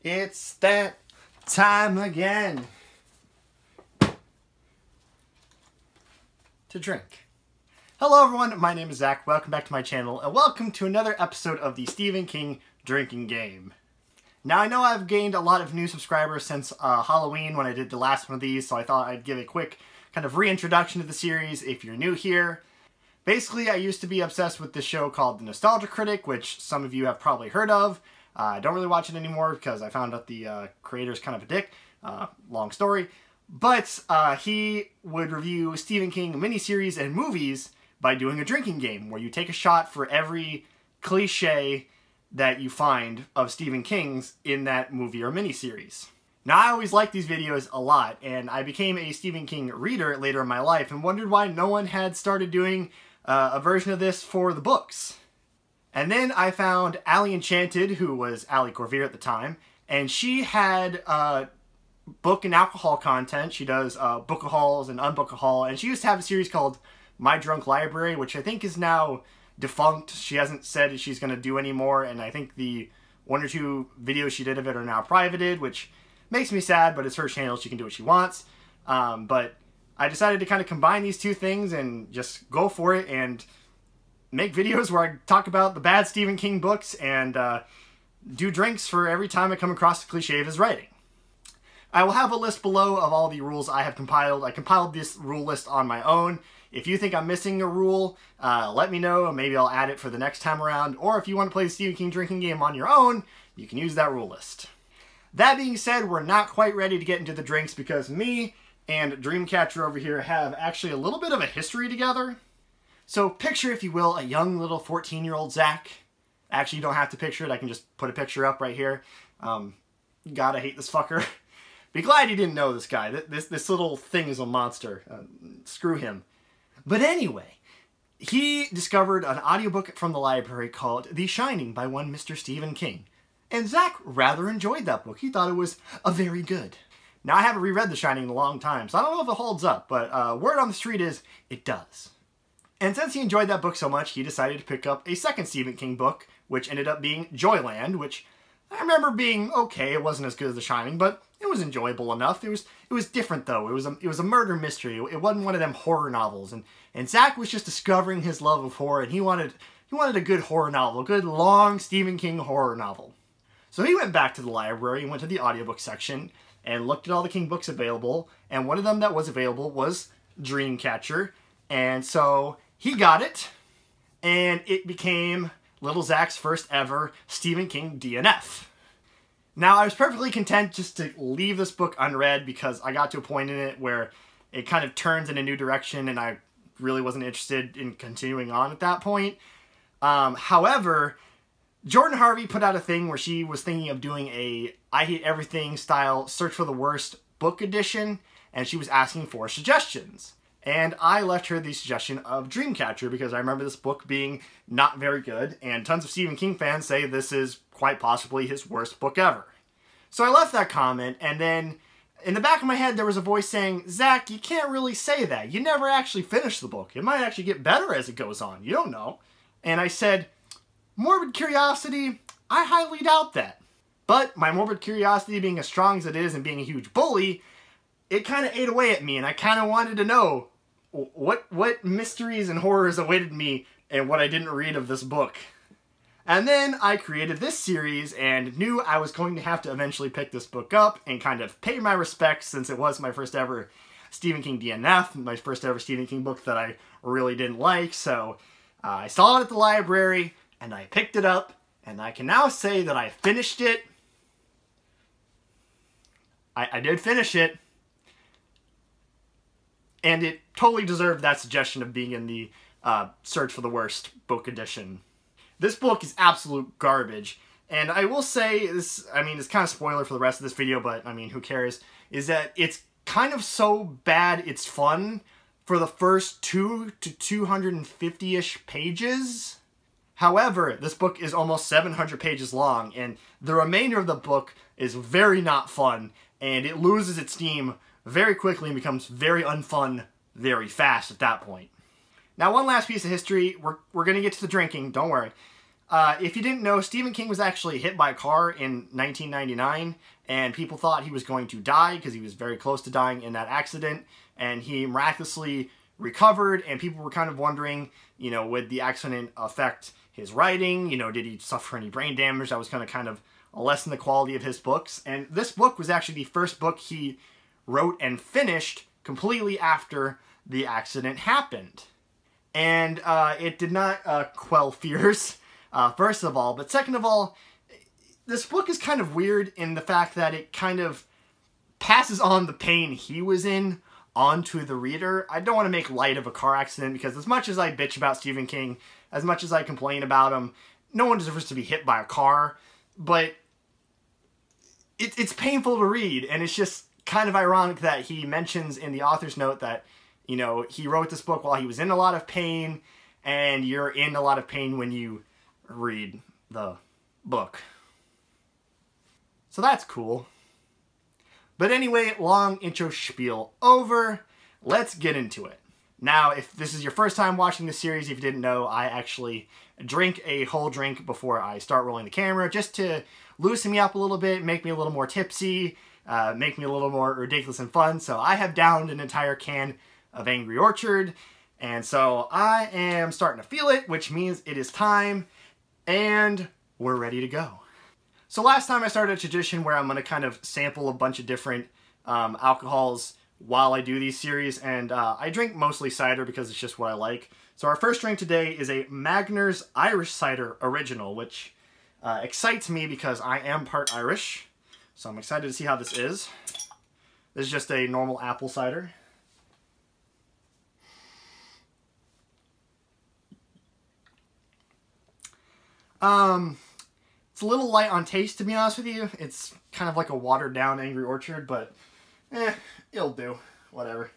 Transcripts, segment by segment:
It's that time again to drink. Hello everyone, my name is Zach, welcome back to my channel, and welcome to another episode of the Stephen King drinking game. Now I know I've gained a lot of new subscribers since Halloween when I did the last one of these, so I thought I'd give a quick kind of reintroduction to the series if you're new here. Basically, I used to be obsessed with this show called The Nostalgia Critic, which some of you have probably heard of. I don't really watch it anymore because I found out the creator's kind of a dick. Long story. But he would review Stephen King miniseries and movies by doing a drinking game where you take a shot for every cliche that you find of Stephen King's in that movie or miniseries. Now, I always liked these videos a lot, and I became a Stephen King reader later in my life and wondered why no one had started doing a version of this for the books. And then I found Allie Enchanted, who was Allie Corvier at the time, and she had book and alcohol content. She does book-a-hauls and unbook-a-haul, and she used to have a series called My Drunk Library, which I think is now defunct. She hasn't said she's going to do anymore, and I think the one or two videos she did of it are now privated, which makes me sad, but it's her channel. She can do what she wants. But I decided to kind of combine these two things and just go for it and make videos where I talk about the bad Stephen King books and do drinks for every time I come across the cliche of his writing. I will have a list below of all the rules I have compiled. I compiled this rule list on my own. If you think I'm missing a rule, let me know, and maybe I'll add it for the next time around. Or if you want to play the Stephen King drinking game on your own, you can use that rule list. That being said, we're not quite ready to get into the drinks because me and Dreamcatcher over here have actually a little bit of a history together. So picture, if you will, a young little 14-year-old Zach. Actually, you don't have to picture it. I can just put a picture up right here. God, I hate this fucker. Be glad you didn't know this guy. This little thing is a monster. Screw him. But anyway, he discovered an audiobook from the library called The Shining by one Mr. Stephen King. And Zach rather enjoyed that book. He thought it was very good. Now, I haven't reread The Shining in a long time, so I don't know if it holds up, but word on the street is it does. And since he enjoyed that book so much, he decided to pick up a second Stephen King book, which ended up being Joyland, which I remember being okay. It wasn't as good as The Shining, but it was enjoyable enough. It was different, though. It was a murder mystery. It wasn't one of them horror novels. And Zach was just discovering his love of horror, and he wanted a good horror novel, a good, long Stephen King horror novel. So he went back to the library and went to the audiobook section and looked at all the King books available, and one of them that was available was Dreamcatcher. And so he got it, and it became little Zach's first ever Stephen King DNF. Now, I was perfectly content just to leave this book unread because I got to a point in it where it kind of turns in a new direction, and I really wasn't interested in continuing on at that point. However, Jordan Harvey put out a thing where she was thinking of doing a I Hate Everything style Search for the Worst book edition, and she was asking for suggestions. And I left her the suggestion of Dreamcatcher because I remember this book being not very good, and tons of Stephen King fans say this is quite possibly his worst book ever. So I left that comment, and then in the back of my head there was a voice saying, Zach, you can't really say that. You never actually finished the book. It might actually get better as it goes on. You don't know. And I said, morbid curiosity, I highly doubt that. But my morbid curiosity being as strong as it is and being a huge bully, it kind of ate away at me, and I kind of wanted to know what mysteries and horrors awaited me and what I didn't read of this book. And then I created this series and knew I was going to have to eventually pick this book up and kind of pay my respects since it was my first ever Stephen King DNF, my first ever Stephen King book that I really didn't like. So I saw it at the library and I picked it up, and I can now say that I finished it. I did finish it. And it totally deserved that suggestion of being in the Search for the Worst book edition. This book is absolute garbage. And I will say, this, I mean, it's kind of spoiler for the rest of this video, but I mean, who cares? Is that it's kind of so bad it's fun for the first 2 to 250-ish pages. However, this book is almost 700 pages long, and the remainder of the book is very not fun, and it loses its steam very quickly and becomes very unfun very fast at that point. Now, one last piece of history. We're going to get to the drinking, don't worry. If you didn't know, Stephen King was actually hit by a car in 1999, and people thought he was going to die because he was very close to dying in that accident, and he miraculously recovered, and people were kind of wondering, you know, would the accident affect his writing? You know, did he suffer any brain damage that was going to kind of lessen the quality of his books? And this book was actually the first book he wrote and finished completely after the accident happened. And it did not quell fears, first of all. But second of all, this book is kind of weird in the fact that it kind of passes on the pain he was in onto the reader. I don't want to make light of a car accident because as much as I bitch about Stephen King, as much as I complain about him, no one deserves to be hit by a car. But it's painful to read, and it's just kind of ironic that he mentions in the author's note that, you know, he wrote this book while he was in a lot of pain, and you're in a lot of pain when you read the book. So that's cool. But anyway, long intro spiel over. Let's get into it. Now, if this is your first time watching this series, if you didn't know, I actually drink a whole drink before I start rolling the camera, just to loosen me up a little bit, make me a little more tipsy, make me a little more ridiculous and fun. So I have downed an entire can of Angry Orchard, and so I am starting to feel it, which means it is time, and we're ready to go. So last time I started a tradition where I'm going to kind of sample a bunch of different alcohols while I do these series, and I drink mostly cider because it's just what I like. So our first drink today is a Magner's Irish Cider Original, which excites me because I am part Irish. So I'm excited to see how this is. This is just a normal apple cider. It's a little light on taste, to be honest with you. It's kind of like a watered down Angry Orchard, but it'll do. Whatever.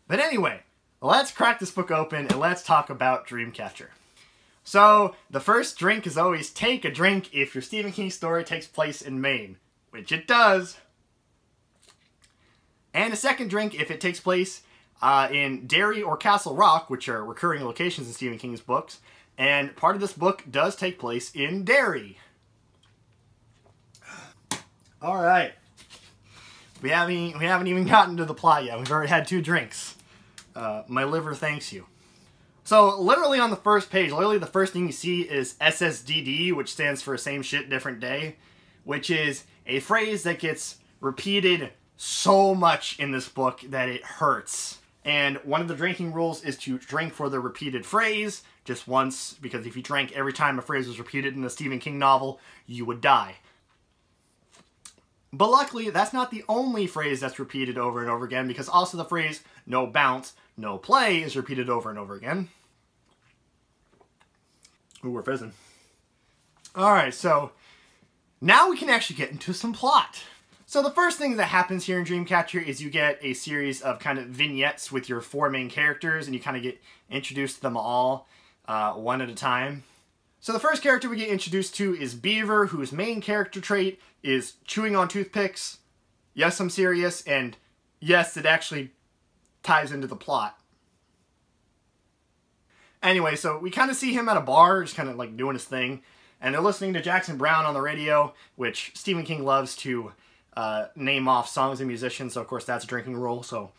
But anyway, let's crack this book open and let's talk about Dreamcatcher. So, the first drink is always take a drink if your Stephen King story takes place in Maine, which it does. And a second drink if it takes place in Derry or Castle Rock, which are recurring locations in Stephen King's books. And part of this book does take place in Derry. Alright. We haven't even gotten to the plot yet. We've already had 2 drinks. My liver thanks you. So, literally on the first page, literally the first thing you see is SSDD, which stands for Same Shit, Different Day, which is a phrase that gets repeated so much in this book that it hurts. And one of the drinking rules is to drink for the repeated phrase just once, because if you drank every time a phrase was repeated in a Stephen King novel, you would die. But luckily, that's not the only phrase that's repeated over and over again, because also the phrase, no bounce, no play, is repeated over and over again. Ooh, we're fizzing. Alright, so now we can actually get into some plot. So the first thing that happens here in Dreamcatcher is you get a series of kind of vignettes with your 4 main characters, and you kind of get introduced to them all one at a time. So the first character we get introduced to is Beaver, whose main character trait is chewing on toothpicks. Yes, I'm serious, and yes, it actually ties into the plot. Anyway, so we kind of see him at a bar, just kind of like doing his thing, and they're listening to Jackson Browne on the radio, which Stephen King loves to name off songs and musicians, so of course that's a drinking rule. So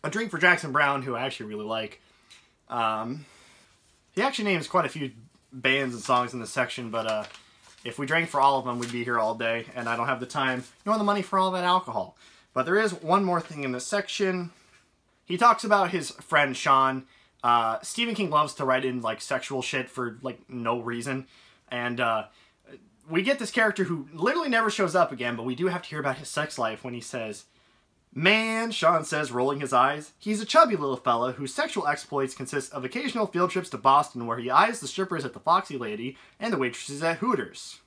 a drink for Jackson Browne, who I actually really like. He actually names quite a few bands and songs in this section, but if we drank for all of them, we'd be here all day, and I don't have the time nor the money for all that alcohol. But there is one more thing in this section. He talks about his friend Sean. Stephen King loves to write in like sexual shit for like no reason, and we get this character who literally never shows up again, but we do have to hear about his sex life when he says, "Man," Sean says, rolling his eyes, "he's a chubby little fella whose sexual exploits consist of occasional field trips to Boston where he eyes the strippers at the Foxy Lady and the waitresses at Hooters.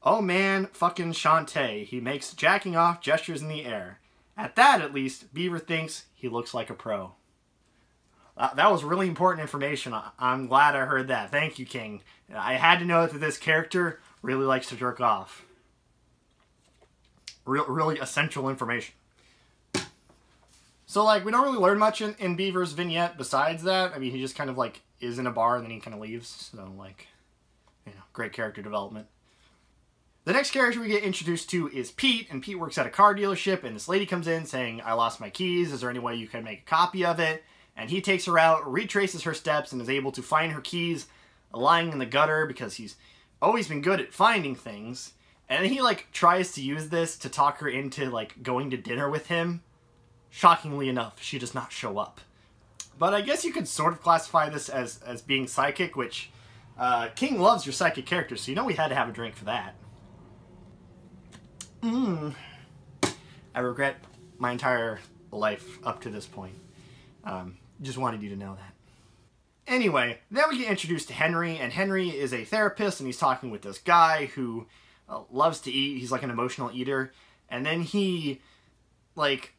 Oh man, fucking Shantae, he makes jacking off gestures in the air. At that, at least, Beaver thinks he looks like a pro." That was really important information. I'm glad I heard that. Thank you, King. I had to know that this character really likes to jerk off. Really essential information. So, like, we don't really learn much in Beaver's vignette besides that. I mean, he just kind of, like, is in a bar and then he kind of leaves. So, like, you know, great character development. The next character we get introduced to is Pete, and Pete works at a car dealership, and this lady comes in saying, I lost my keys, is there any way you can make a copy of it? And he takes her out, retraces her steps, and is able to find her keys lying in the gutter because he's always been good at finding things. And then he, like, tries to use this to talk her into, like, going to dinner with him. Shockingly enough, she does not show up. But I guess you could sort of classify this as being psychic, which King loves your psychic characters, so you know we had to have a drink for that. I regret my entire life up to this point. Just wanted you to know that. Anyway, then we get introduced to Henry, and Henry is a therapist, and he's talking with this guy who loves to eat. He's like an emotional eater. And then he, like,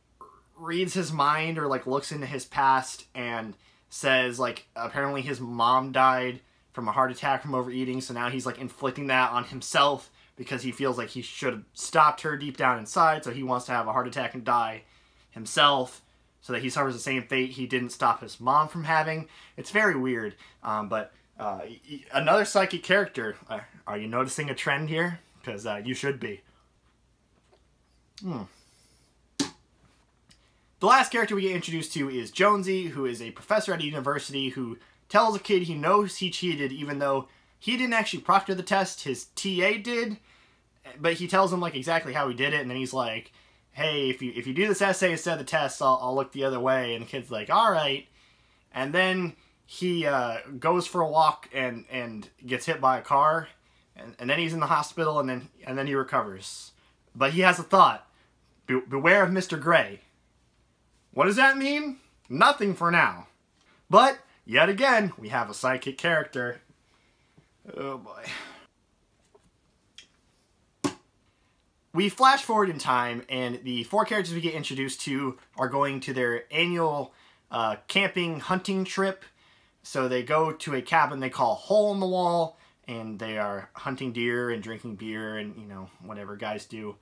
reads his mind or, like, looks into his past and says, like, apparently his mom died from a heart attack from overeating, so now he's, like, inflicting that on himself because he feels like he should have stopped her deep down inside, so he wants to have a heart attack and die himself so that he suffers the same fate he didn't stop his mom from having. It's very weird, but another psychic character. Are you noticing a trend here? Because you should be. The last character we get introduced to is Jonesy, who is a professor at a university who tells a kid he knows he cheated even though he didn't actually proctor the test, his TA did, but he tells him, like, exactly how he did it, and then he's like, hey, if you do this essay instead of the test, I'll look the other way, and the kid's like, alright, and then he goes for a walk and gets hit by a car, and then he's in the hospital, and then he recovers. But he has a thought, beware of Mr. Gray. What does that mean? Nothing for now. But, yet again, we have a psychic character. Oh boy. We flash forward in time, and the 4 characters we get introduced to are going to their annual camping hunting trip. So they go to a cabin they call Hole in the Wall, and they are hunting deer and drinking beer and, you know, whatever guys do.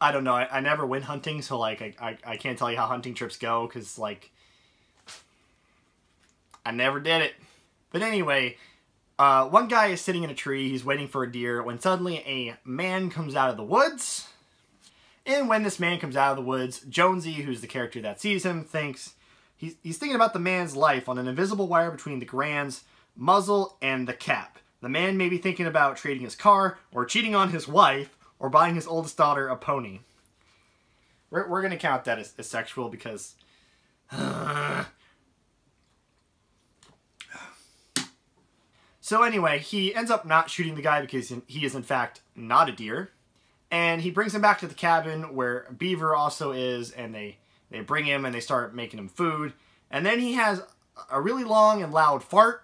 I don't know, I never went hunting, so, like, I can't tell you how hunting trips go, because, like, I never did it. But anyway, one guy is sitting in a tree, he's waiting for a deer, when suddenly a man comes out of the woods. And when this man comes out of the woods, Jonesy, who's the character that sees him, thinks he's thinking about the man's life on an invisible wire between the Grand's muzzle and the cap. The man may be thinking about trading his car, or cheating on his wife, or buying his oldest daughter a pony. We're going to count that as sexual because... So anyway, he ends up not shooting the guy because he is in fact not a deer. And he brings him back to the cabin where Beaver also is, and they bring him and they start making him food. And then he has a really long and loud fart.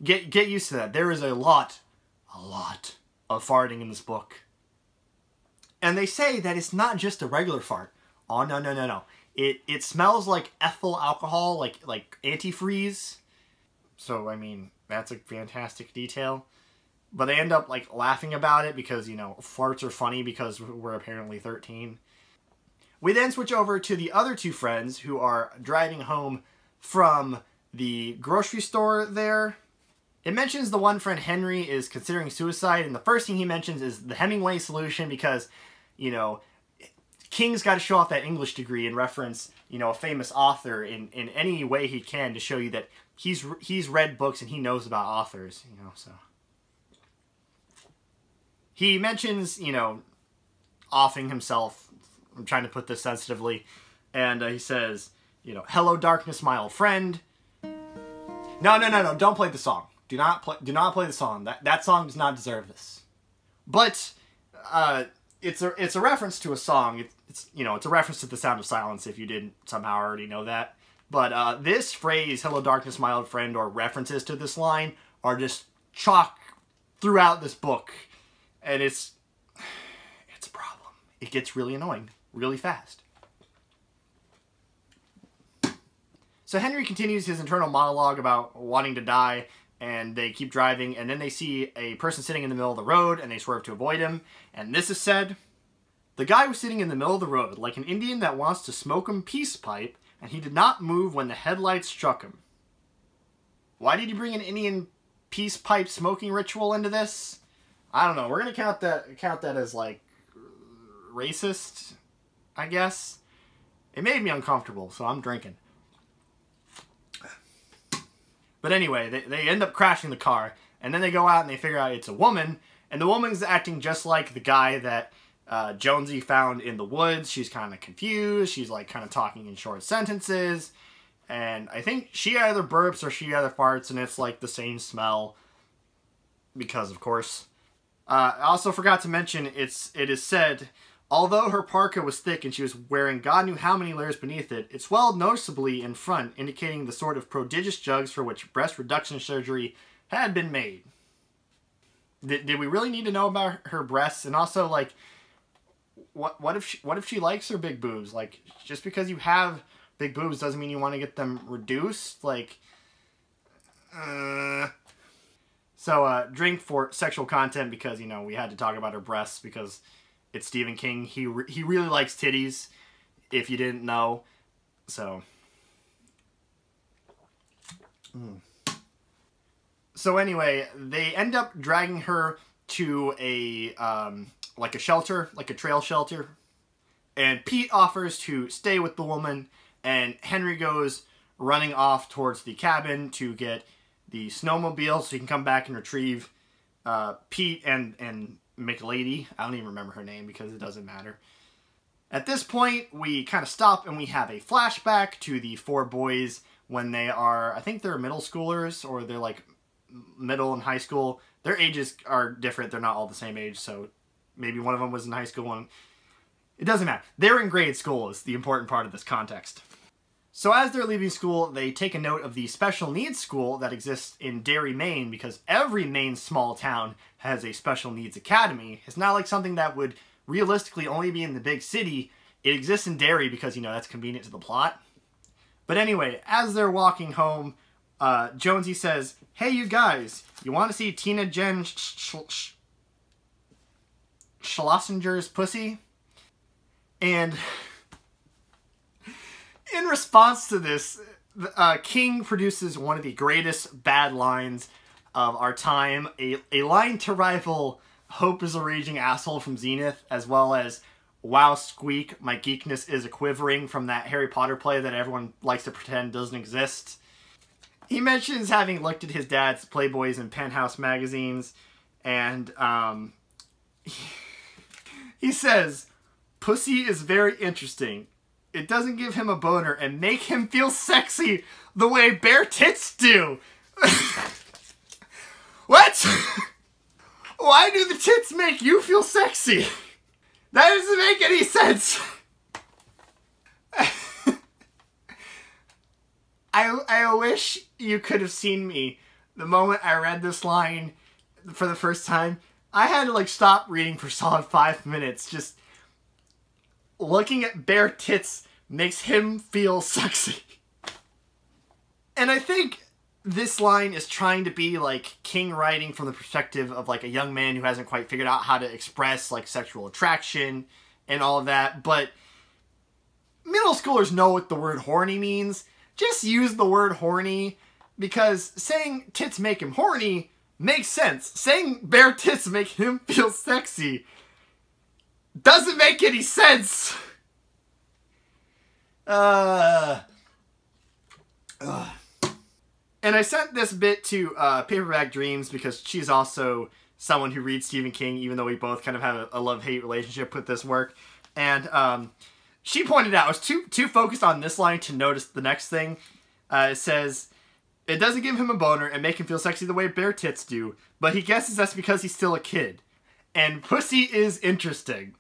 Get used to that. There is a lot of farting in this book. And they say that it's not just a regular fart. Oh, no. It smells like ethyl alcohol, like antifreeze. So, I mean, that's a fantastic detail. But they end up, like, laughing about it because, you know, farts are funny because we're apparently 13. We then switch over to the other 2 friends who are driving home from the grocery store there. It mentions the one friend, Henry, is considering suicide, and the first thing he mentions is the Hemingway solution because, you know, King's got to show off that English degree and reference, you know, a famous author in any way he can to show you that he's read books and he knows about authors, you know, so. He mentions, you know, offing himself. I'm trying to put this sensitively. And he says, you know, hello darkness, my old friend. No, don't play the song. Do not play the song. That song does not deserve this. But it's a reference to a song. It's you know, it's a reference to The Sound of Silence if you didn't somehow already know that. But this phrase, hello darkness, my old friend, or references to this line are just chalk throughout this book. And it's a problem. It gets really annoying really fast. So Henry continues his internal monologue about wanting to die, and they keep driving, and then they see a person sitting in the middle of the road, and they swerve to avoid him. And this is said, The guy was sitting in the middle of the road, like an Indian that wants to smoke him peace pipe, and he did not move when the headlights struck him. Why did you bring an Indian peace pipe smoking ritual into this? I don't know. We're gonna count that as like racist, I guess. It made me uncomfortable, so I'm drinking. But anyway, they end up crashing the car, and then they go out and they figure out it's a woman, and the woman's acting just like the guy that Jonesy found in the woods. She's kind of confused. She's like kind of talking in short sentences. And I think she either burps or she either farts, and it's like the same smell. Because, of course. I also forgot to mention, it is said, although her parka was thick and she was wearing God knew how many layers beneath it, it swelled noticeably in front, indicating the sort of prodigious jugs for which breast reduction surgery had been made. Did we really need to know about her breasts? And also, like, what if she likes her big boobs? Like, just because you have big boobs doesn't mean you want to get them reduced? Like, So, drink for sexual content because, you know, we had to talk about her breasts because it's Stephen King. He really likes titties, if you didn't know. So. So anyway, they end up dragging her to a, like a shelter, like a trail shelter. And Pete offers to stay with the woman, and Henry goes running off towards the cabin to get the snowmobile so he can come back and retrieve Pete and McLady. I don't even remember her name because it doesn't matter. At this point, we kind of stop and we have a flashback to the four boys when they are, I think they're middle schoolers, or they're like middle and high school. Their ages are different. They're not all the same age, so maybe one of them was in high school. One, it doesn't matter. They're in grade school is the important part of this context. So as they're leaving school, they take a note of the special needs school that exists in Derry, Maine, because every Maine small town has a special needs academy. It's not like something that would realistically only be in the big city. It exists in Derry because, you know, that's convenient to the plot. But anyway, as they're walking home, Jonesy says, "Hey, you guys, you want to see Tina Jen Schlessinger's pussy?" And in response to this, King produces one of the greatest bad lines of our time. A line to rival "Hope is a Raging Asshole" from Zenith, as well as "Wow, squeak, my geekness is a-quivering" from that Harry Potter play that everyone likes to pretend doesn't exist. He mentions having looked at his dad's Playboys and Penthouse magazines, and he says, "Pussy is very interesting. It doesn't give him a boner and make him feel sexy the way bare tits do." What? Why do the tits make you feel sexy? That doesn't make any sense. I wish you could have seen me the moment I read this line for the first time. I had to like stop reading for a solid 5 minutes. Just looking at bare tits makes him feel sexy. And I think this line is trying to be like King writing from the perspective of like a young man who hasn't quite figured out how to express like sexual attraction and all of that. But middle schoolers know what the word horny means. Just use the word horny, because saying tits make him horny makes sense. Saying bare tits make him feel sexy doesn't make any sense. And I sent this bit to Paperback Dreams because she's also someone who reads Stephen King, even though we both kind of have a love-hate relationship with this work. And she pointed out I was too focused on this line to notice the next thing. It says, "It doesn't give him a boner and make him feel sexy the way bare tits do, but he guesses that's because he's still a kid. And pussy is interesting."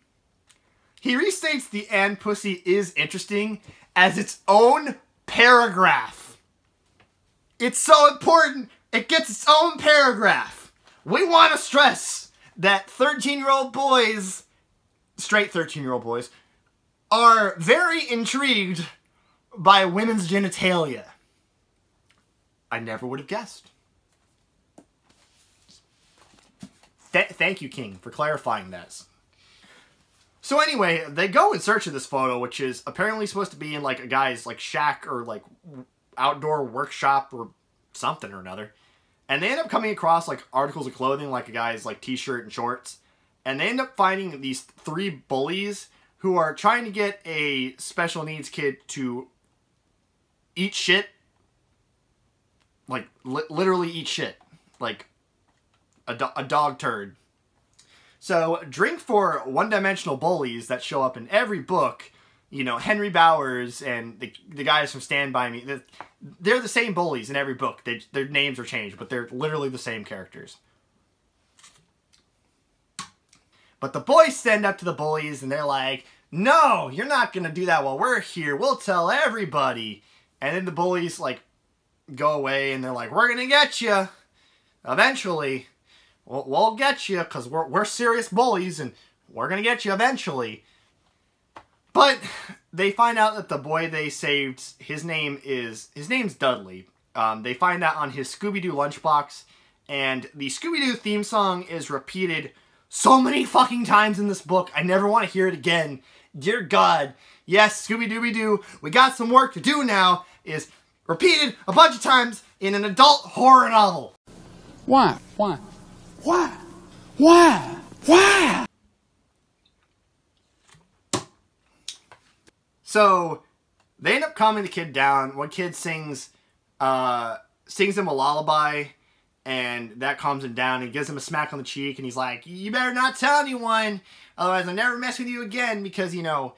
He restates the "and pussy is interesting" as its own paragraph. It's so important, it gets its own paragraph. We want to stress that 13-year-old boys, straight 13-year-old boys, are very intrigued by women's genitalia. I never would have guessed. Thank you, King, for clarifying this. So anyway, they go in search of this photo, which is apparently supposed to be in like a guy's like shack or like outdoor workshop or something or another. And they end up coming across like articles of clothing, like a guy's like t-shirt and shorts. And they end up finding these 3 bullies who are trying to get a special needs kid to eat shit. Like, literally eat shit. Like, a dog turd. So, drink for one-dimensional bullies that show up in every book. You know, Henry Bowers and the guys from Stand By Me. They're the same bullies in every book. Their names are changed, but they're literally the same characters. But the boys stand up to the bullies and they're like, no, you're not going to do that while we're here. We'll tell everybody. And then the bullies, like, go away and they're like, we're going to get you. Eventually. We'll get you because we're serious bullies and we're going to get you eventually. But they find out that the boy they saved, his name's Dudley. They find that on his Scooby-Doo lunchbox. And the Scooby-Doo theme song is repeated so many fucking times in this book. I never want to hear it again. Dear God. Yes, Scooby-Dooby-Doo, we got some work to do now, is repeated a bunch of times in an adult horror novel. Why? Why? Why? Why? Why? So, they end up calming the kid down. One kid sings him a lullaby, and that calms him down. He gives him a smack on the cheek, and he's like, you better not tell anyone, otherwise I'll never mess with you again, because, you know,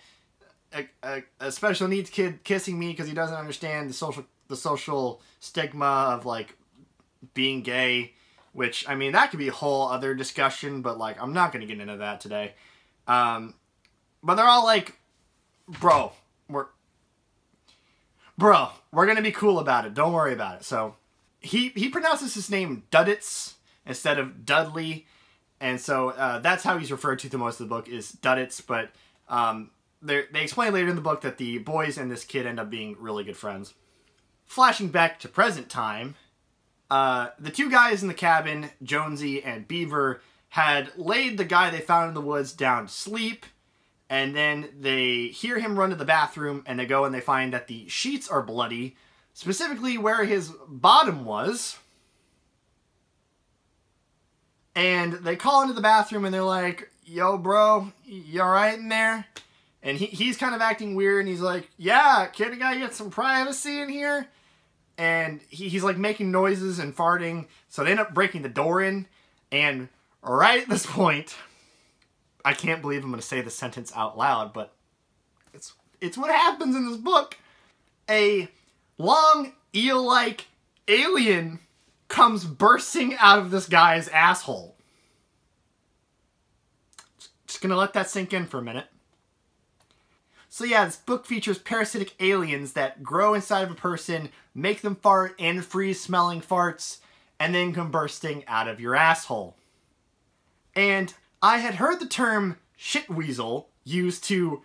a special needs kid kissing me because he doesn't understand the social stigma of, like, being gay, which, I mean, that could be a whole other discussion, but, like, I'm not going to get into that today. But they're all like, bro, we're going to be cool about it. Don't worry about it. So, he pronounces his name Duddits instead of Dudley, and so that's how he's referred to through most of the book, is Duddits, but they explain later in the book that the boys and this kid end up being really good friends. Flashing back to present time, the 2 guys in the cabin, Jonesy and Beaver, had laid the guy they found in the woods down to sleep, and then they hear him run to the bathroom, and they go and they find that the sheets are bloody, specifically where his bottom was. And they call into the bathroom and they're like, yo bro, you alright in there? And he's kind of acting weird, and he's like, yeah, can I get some privacy in here? And he's like making noises and farting, so they end up breaking the door in, and right at this point, I can't believe I'm going to say the sentence out loud, but it's what happens in this book. A long, eel-like alien comes bursting out of this guy's asshole. Just gonna let that sink in for a minute. So yeah, this book features parasitic aliens that grow inside of a person, make them fart and freeze smelling farts, and then come bursting out of your asshole. And I had heard the term shit weasel used to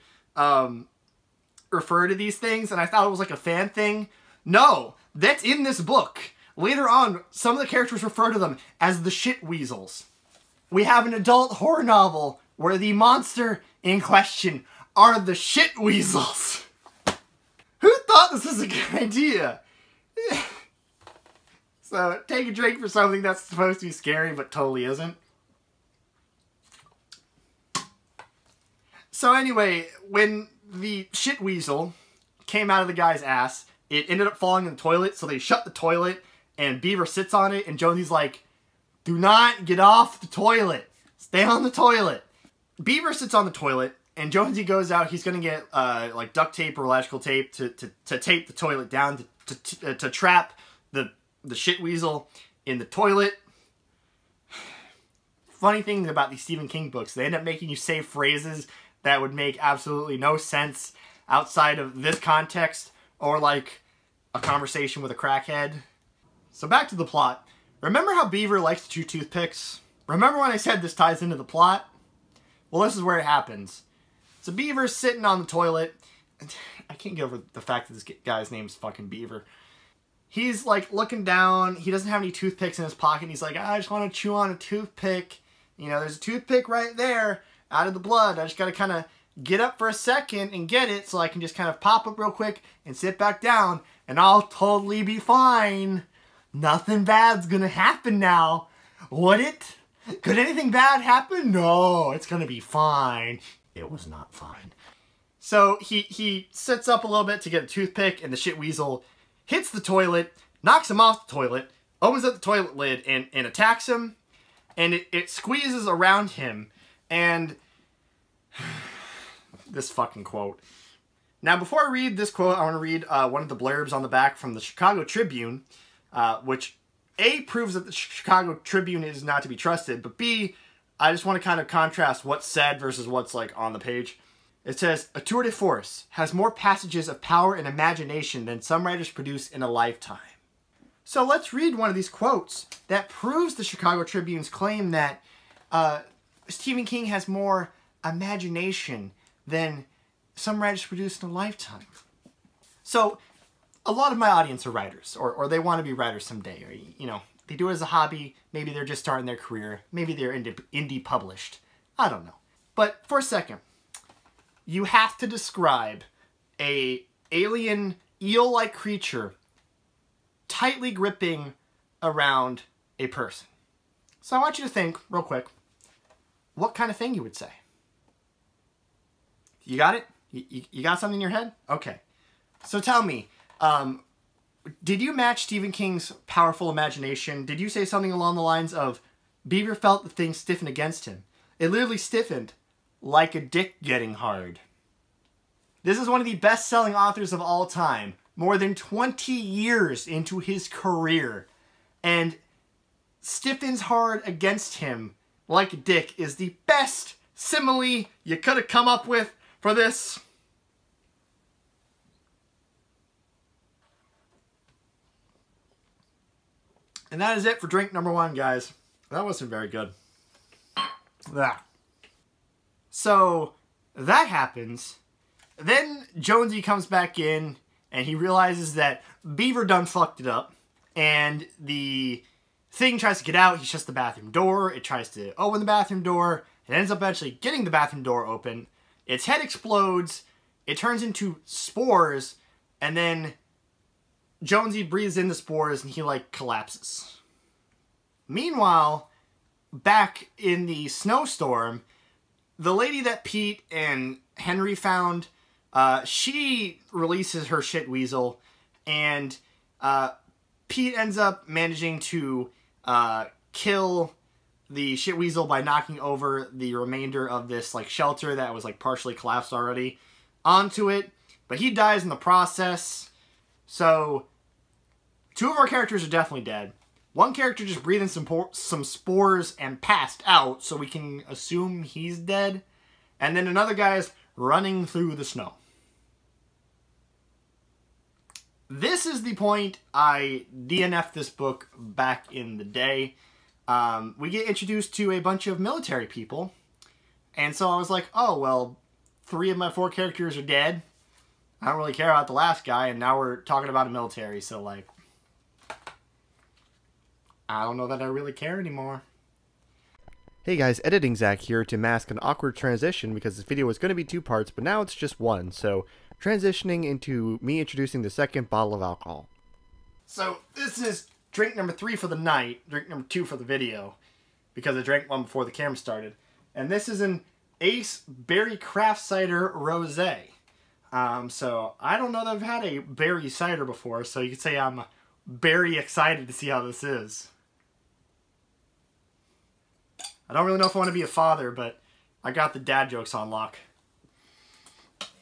refer to these things, and I thought it was like a fan thing. No, that's in this book. Later on, some of the characters refer to them as the shit weasels. We have an adult horror novel where the monster in question are the shit weasels. Who thought this was a good idea? So, take a drink for something that's supposed to be scary but totally isn't. So anyway, when the shit weasel came out of the guy's ass, it ended up falling in the toilet, so they shut the toilet, and Beaver sits on it, and Jonesy's like, do not get off the toilet. Stay on the toilet. Beaver sits on the toilet, and Jonesy goes out. He's going to get like duct tape or electrical tape to tape the toilet down to trap the shit weasel in the toilet. Funny thing about these Stephen King books, they end up making you say phrases that would make absolutely no sense outside of this context or like a conversation with a crackhead. So back to the plot. Remember how Beaver likes to chew toothpicks? Remember when I said this ties into the plot? Well, this is where it happens. So Beaver's sitting on the toilet. I can't get over the fact that this guy's name is fucking Beaver. He's like looking down. He doesn't have any toothpicks in his pocket. And he's like, I just want to chew on a toothpick. You know, there's a toothpick right there out of the blood. I just got to kind of get up for a second and get it so I can just kind of pop up real quick and sit back down and I'll totally be fine. Nothing bad's gonna happen now. Would it? Could anything bad happen? No, it's gonna be fine. It was not fine. So he sits up a little bit to get a toothpick and the shit weasel hits the toilet, knocks him off the toilet, opens up the toilet lid and attacks him. And it squeezes around him. And this fucking quote. Now, before I read this quote, I want to read one of the blurbs on the back from the Chicago Tribune, which A, proves that the Chicago Tribune is not to be trusted, but B, I just want to kind of contrast what's said versus what's like on the page. It says, "A tour de force has more passages of power and imagination than some writers produce in a lifetime." So let's read one of these quotes that proves the Chicago Tribune's claim that Stephen King has more imagination than some writers produce in a lifetime. So a lot of my audience are writers, or they want to be writers someday, or, you know, they do it as a hobby. Maybe they're just starting their career. Maybe they're indie published. I don't know. But for a second, you have to describe a alien eel-like creature tightly gripping around a person. So I want you to think, real quick, what kind of thing you would say. You got it? You got something in your head? Okay. So tell me, did you match Stephen King's powerful imagination? Did you say something along the lines of, Beaver felt the thing stiffen against him. It literally stiffened, like a dick getting hard. This is one of the best-selling authors of all time, more than 20 years into his career, and stiffens hard against him like a dick is the best simile you could have come up with for this. And that is it for drink number one, guys. That wasn't very good. Ah. So, that happens. Then Jonesy comes back in, and he realizes that Beaver done fucked it up. And the thing tries to get out. He shuts the bathroom door. It tries to open the bathroom door. It ends up actually getting the bathroom door open. Its head explodes. It turns into spores. And then Jonesy breathes in the spores and he, like, collapses. Meanwhile, back in the snowstorm, the lady that Pete and Henry found, she releases her shit weasel, and Pete ends up managing to kill the shit weasel by knocking over the remainder of this like shelter that was like partially collapsed already onto it, but he dies in the process. So two of our characters are definitely dead. One character just breathing some spores and passed out, so we can assume he's dead. And then another guy is running through the snow. This is the point I DNF'd this book back in the day. We get introduced to a bunch of military people. And so I was like, oh, well, 3 of my 4 characters are dead. I don't really care about the last guy, and now we're talking about a military, so like, I don't know that I really care anymore. Hey guys, Editing Zach here to mask an awkward transition because this video was going to be 2 parts, but now it's just one, so transitioning into me introducing the second bottle of alcohol. So this is drink number 3 for the night, drink number 2 for the video, because I drank one before the camera started. And this is an Ace Berry Craft Cider Rosé. So I don't know that I've had a berry cider before, so you could say I'm very excited to see how this is. I don't really know if I want to be a father, but I got the dad jokes on lock.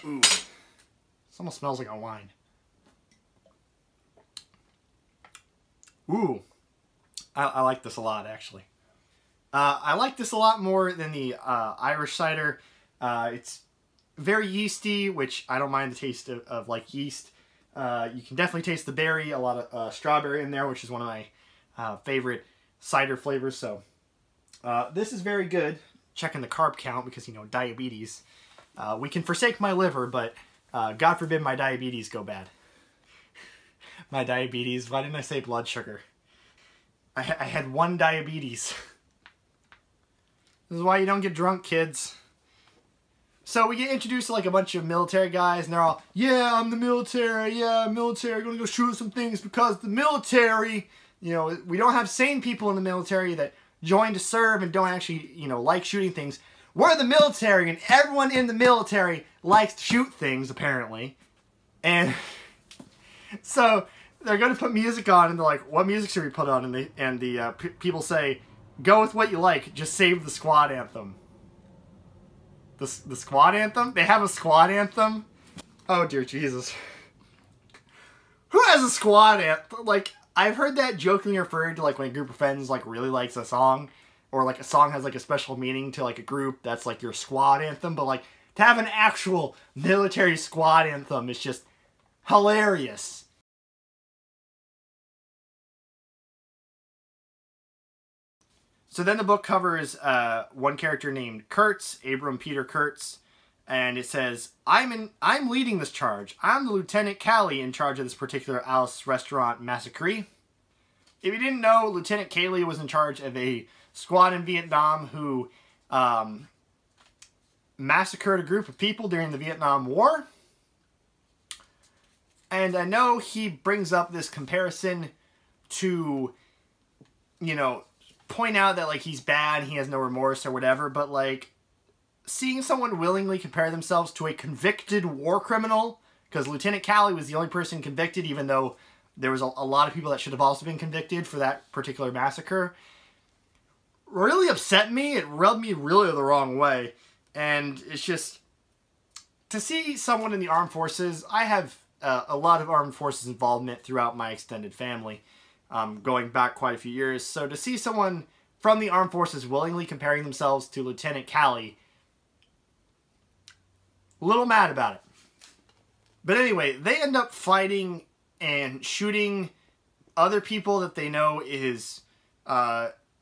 Ooh. This almost smells like a wine. Ooh. I like this a lot, actually. I like this a lot more than the Irish cider. It's very yeasty, which I don't mind the taste of like yeast. You can definitely taste the berry, a lot of strawberry in there, which is one of my favorite cider flavors, so... this is very good. Checking the carb count because, you know, diabetes. We can forsake my liver, but God forbid my diabetes go bad. My diabetes. Why didn't I say blood sugar? I had 1 diabetes. This is why you don't get drunk, kids. So we get introduced to like a bunch of military guys, and they're all, yeah, I'm the military, yeah, military, gonna go shoot some things because the military, you know, we don't have sane people in the military that join to serve and don't actually, you know, like shooting things. We're the military, and everyone in the military likes to shoot things, apparently. And so they're going to put music on, and they're like, what music should we put on? And the people say, go with what you like, just save the squad anthem. The squad anthem? They have a squad anthem? Oh, dear Jesus. Who has a squad anthem? Like, I've heard that jokingly referred to, like, when a group of friends, like, really likes a song. Or, like, a song has, like, a special meaning to, like, a group. That's, like, your squad anthem. But, like, to have an actual military squad anthem is just hilarious. So then the book covers one character named Kurtz, Abram Peter Kurtz. And it says, I'm leading this charge. I'm the Lieutenant Callie in charge of this particular Alice restaurant massacre. If you didn't know, Lieutenant Callie was in charge of a squad in Vietnam who massacred a group of people during the Vietnam War. And I know he brings up this comparison to, you know, point out that, like, he's bad, he has no remorse or whatever, but, like, seeing someone willingly compare themselves to a convicted war criminal, because Lieutenant Callie was the only person convicted, even though there was a lot of people that should have also been convicted for that particular massacre, really upset me. It rubbed me really the wrong way. And it's just, to see someone in the armed forces, I have a lot of armed forces involvement throughout my extended family, going back quite a few years. So to see someone from the armed forces willingly comparing themselves to Lieutenant Callie, a little mad about it. But anyway, they end up fighting and shooting other people that they know is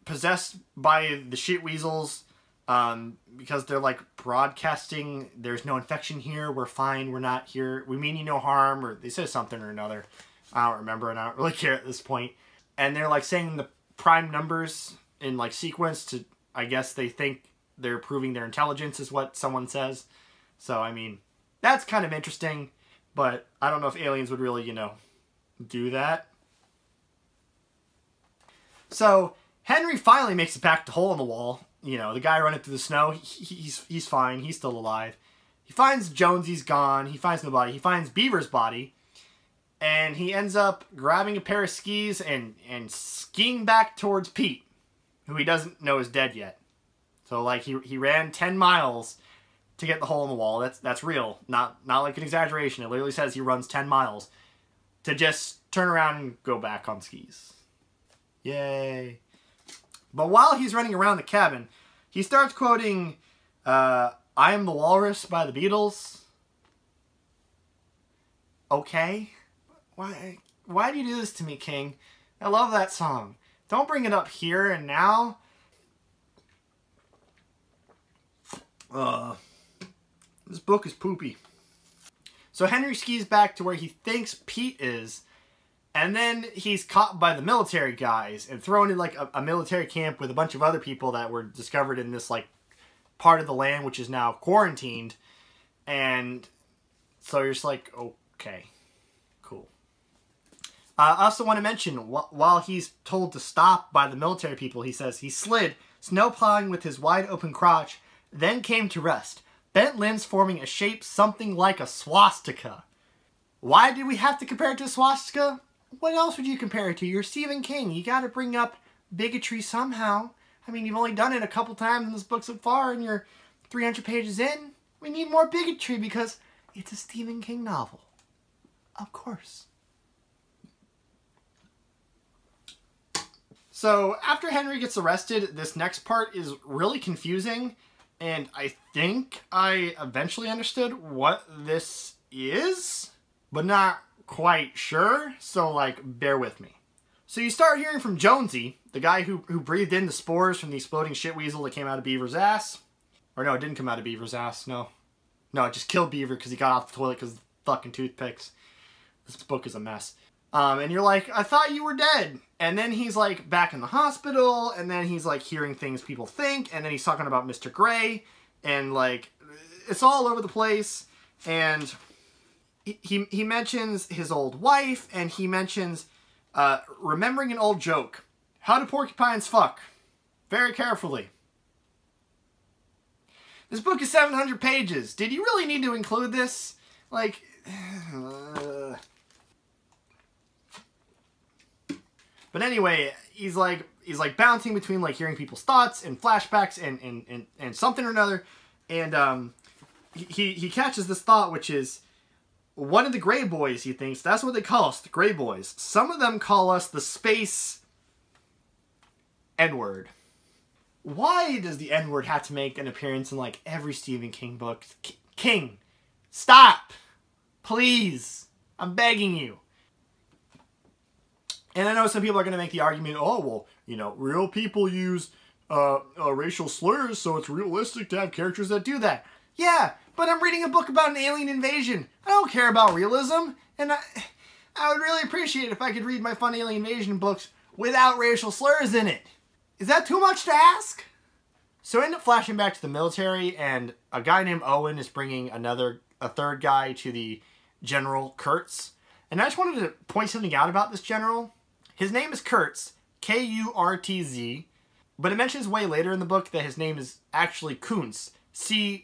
possessed by the shit weasels, because they're like broadcasting, there's no infection here, we're fine, we're not here, we mean you no harm, or they say something or another. I don't remember, and I don't really care at this point. And they're like saying the prime numbers in like sequence to, I guess they think they're proving their intelligence is what someone says. So, I mean, that's kind of interesting, but I don't know if aliens would really, you know, do that. So, Henry finally makes it back to Hole in the Wall. You know, the guy running through the snow, he's fine, he's still alive. He finds Jonesy's gone, he finds nobody, he finds Beaver's body, and he ends up grabbing a pair of skis and skiing back towards Pete, who he doesn't know is dead yet. So, like, he ran 10 miles to get the hole in the wall. That's real. Not like an exaggeration. It literally says he runs 10 miles to just turn around and go back on skis. Yay. But while he's running around the cabin, he starts quoting, I Am the Walrus by the Beatles. Okay. Why do you do this to me, King? I love that song. Don't bring it up here and now. This book is poopy. So Henry skis back to where he thinks Pete is, and then he's caught by the military guys and thrown in like a military camp with a bunch of other people that were discovered in this like part of the land which is now quarantined. And so you're just like, okay, cool. I also want to mention, while he's told to stop by the military people, he says he slid, snow plowing with his wide open crotch, then came to rest, bent limbs forming a shape something like a swastika. Why did we have to compare it to a swastika? What else would you compare it to? You're Stephen King. You gotta bring up bigotry somehow. I mean, you've only done it a couple times in this book so far, and you're 300 pages in. We need more bigotry because it's a Stephen King novel. Of course. So, after Henry gets arrested, this next part is really confusing, and I think I eventually understood what this is, but not quite sure, so, like, bear with me. So you start hearing from Jonesy, the guy who breathed in the spores from the exploding shit weasel that came out of Beaver's ass. Or no, it didn't come out of Beaver's ass, no. No, it just killed Beaver because he got off the toilet because of fucking toothpicks. This book is a mess. And you're like, I thought you were dead. And then he's like back in the hospital, and then he's like hearing things people think, and then he's talking about Mr. Gray, and like, it's all over the place, and he mentions his old wife, and he mentions remembering an old joke. How do porcupines fuck? Very carefully. This book is 700 pages. Did you really need to include this? Like... But anyway, he's like bouncing between like hearing people's thoughts and flashbacks and something or another, and he catches this thought, which is one of the Grey Boys. He thinks that's what they call us, the Grey Boys. Some of them call us the space N-word. Why does the N-word have to make an appearance in like every Stephen King book? King, stop, please, I'm begging you. And I know some people are going to make the argument, oh, well, you know, real people use racial slurs, so it's realistic to have characters that do that. Yeah, but I'm reading a book about an alien invasion. I don't care about realism, and I would really appreciate it if I could read my fun alien invasion books without racial slurs in it. Is that too much to ask? So I end up flashing back to the military, and a guy named Owen is bringing a third guy to the General Kurtz. And I just wanted to point something out about this general. His name is Kurtz, K-U-R-T-Z, but it mentions way later in the book that his name is actually Kuntz, C-O-O-N-T-S.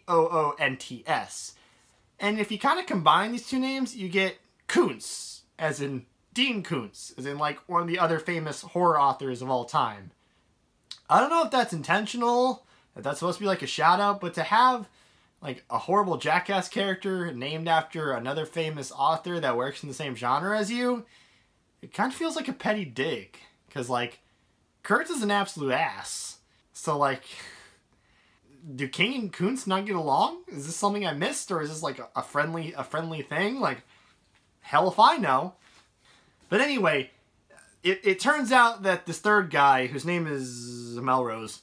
And if you kind of combine these two names, you get Kuntz, as in Dean Kuntz, as in like one of the other famous horror authors of all time. I don't know if that's intentional, if that's supposed to be like a shout out, but to have like a horrible jackass character named after another famous author that works in the same genre as you, it kind of feels like a petty dig. Because, like, Kurtz is an absolute ass. So, like, do King and Kuntz not get along? Is this something I missed? Or is this, like, a friendly thing? Like, hell if I know. But anyway, it turns out that this third guy, whose name is Melrose,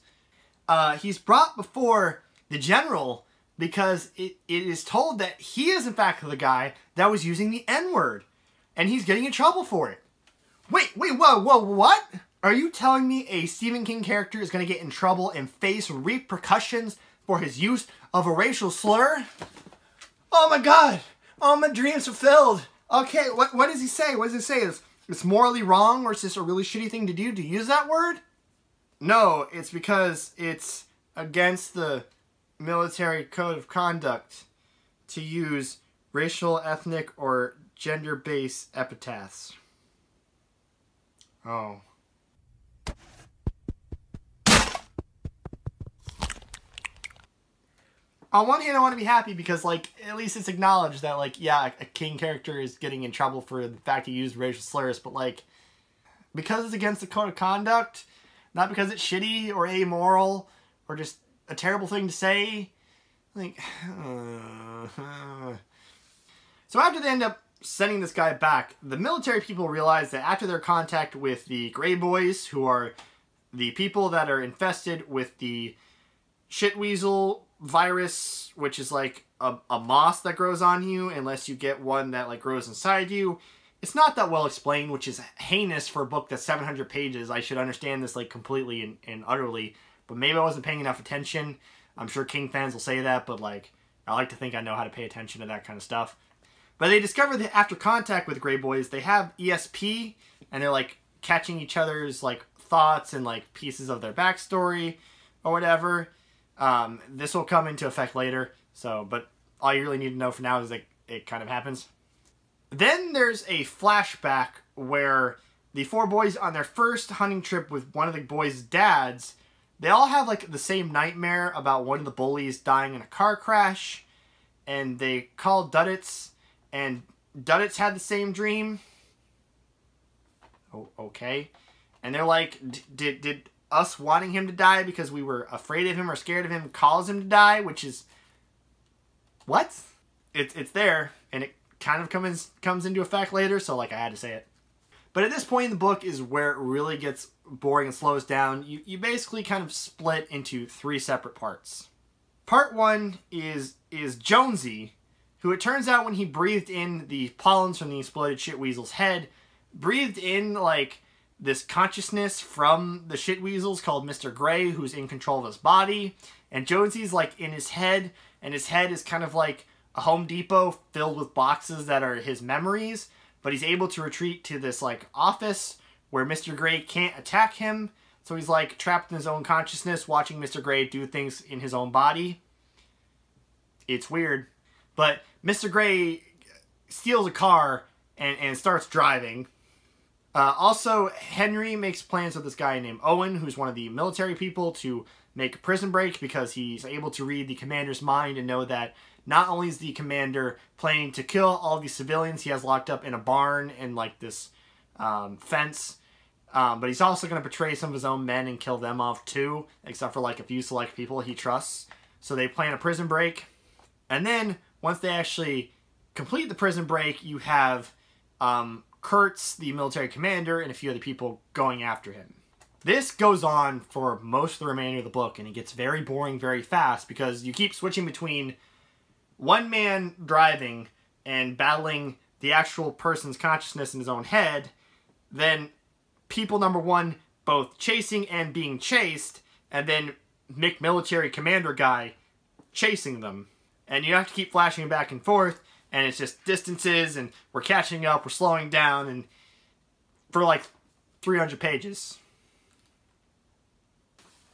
he's brought before the general because it is told that he is, in fact, the guy that was using the N-word. And he's getting in trouble for it. Wait, whoa, what? Are you telling me a Stephen King character is going to get in trouble and face repercussions for his use of a racial slur? Oh my god! All my dreams fulfilled! Okay, what does he say? What does it say? It's morally wrong, or it's just a really shitty thing to do to use that word? No, it's because it's against the military code of conduct to use racial, ethnic, or gender-based epithets. Oh. On one hand, I want to be happy because, like, at least it's acknowledged that, like, yeah, a King character is getting in trouble for the fact he used racial slurs, but, like, because it's against the code of conduct, not because it's shitty or amoral or just a terrible thing to say, like, So after they end up sending this guy back, the military people realize that after their contact with the Grey Boys, who are the people that are infested with the shitweasel virus, which is like a moss that grows on you unless you get one that like grows inside you. It's not that well explained, which is heinous for a book that's 700 pages. I should understand this like completely and utterly, but maybe I wasn't paying enough attention. I'm sure King fans will say that, but like I like to think I know how to pay attention to that kind of stuff. But they discover that after contact with Grey Boys, they have ESP, and they're like catching each other's like thoughts and like pieces of their backstory or whatever. This will come into effect later, but all you really need to know for now is that it kind of happens. Then there's a flashback where the four boys on their first hunting trip with one of the boys' dads, they all have like the same nightmare about one of the bullies dying in a car crash, and they call Duddits, and Duddits had the same dream. Oh, okay. And they're like, did us wanting him to die because we were afraid of him or scared of him cause him to die? Which is... what? It's there, and it kind of comes into effect later, so like I had to say it. But at this point in the book is where it really gets boring and slows down. You basically kind of split into three separate parts. Part one is Jonesy, who it turns out when he breathed in the pollens from the exploded shitweasel's head, breathed in like this consciousness from the shit weasels called Mr. Gray, who's in control of his body. And Jonesy's like in his head, and his head is kind of like a Home Depot filled with boxes that are his memories. But he's able to retreat to this like office where Mr. Gray can't attack him. So he's like trapped in his own consciousness, watching Mr. Gray do things in his own body. It's weird. But Mr. Gray steals a car and starts driving. Also, Henry makes plans with this guy named Owen, who's one of the military people, to make a prison break because he's able to read the commander's mind and know that not only is the commander planning to kill all these civilians he has locked up in a barn and like this fence, but he's also going to betray some of his own men and kill them off too, except for like a few select people he trusts. So they plan a prison break. And then, once they actually complete the prison break, you have Kurtz, the military commander, and a few other people going after him. This goes on for most of the remainder of the book, and it gets very boring very fast because you keep switching between one man driving and battling the actual person's consciousness in his own head, then people number one both chasing and being chased, and then military commander guy chasing them. And you have to keep flashing back and forth, and it's just distances, and we're catching up, we're slowing down, and for like 300 pages.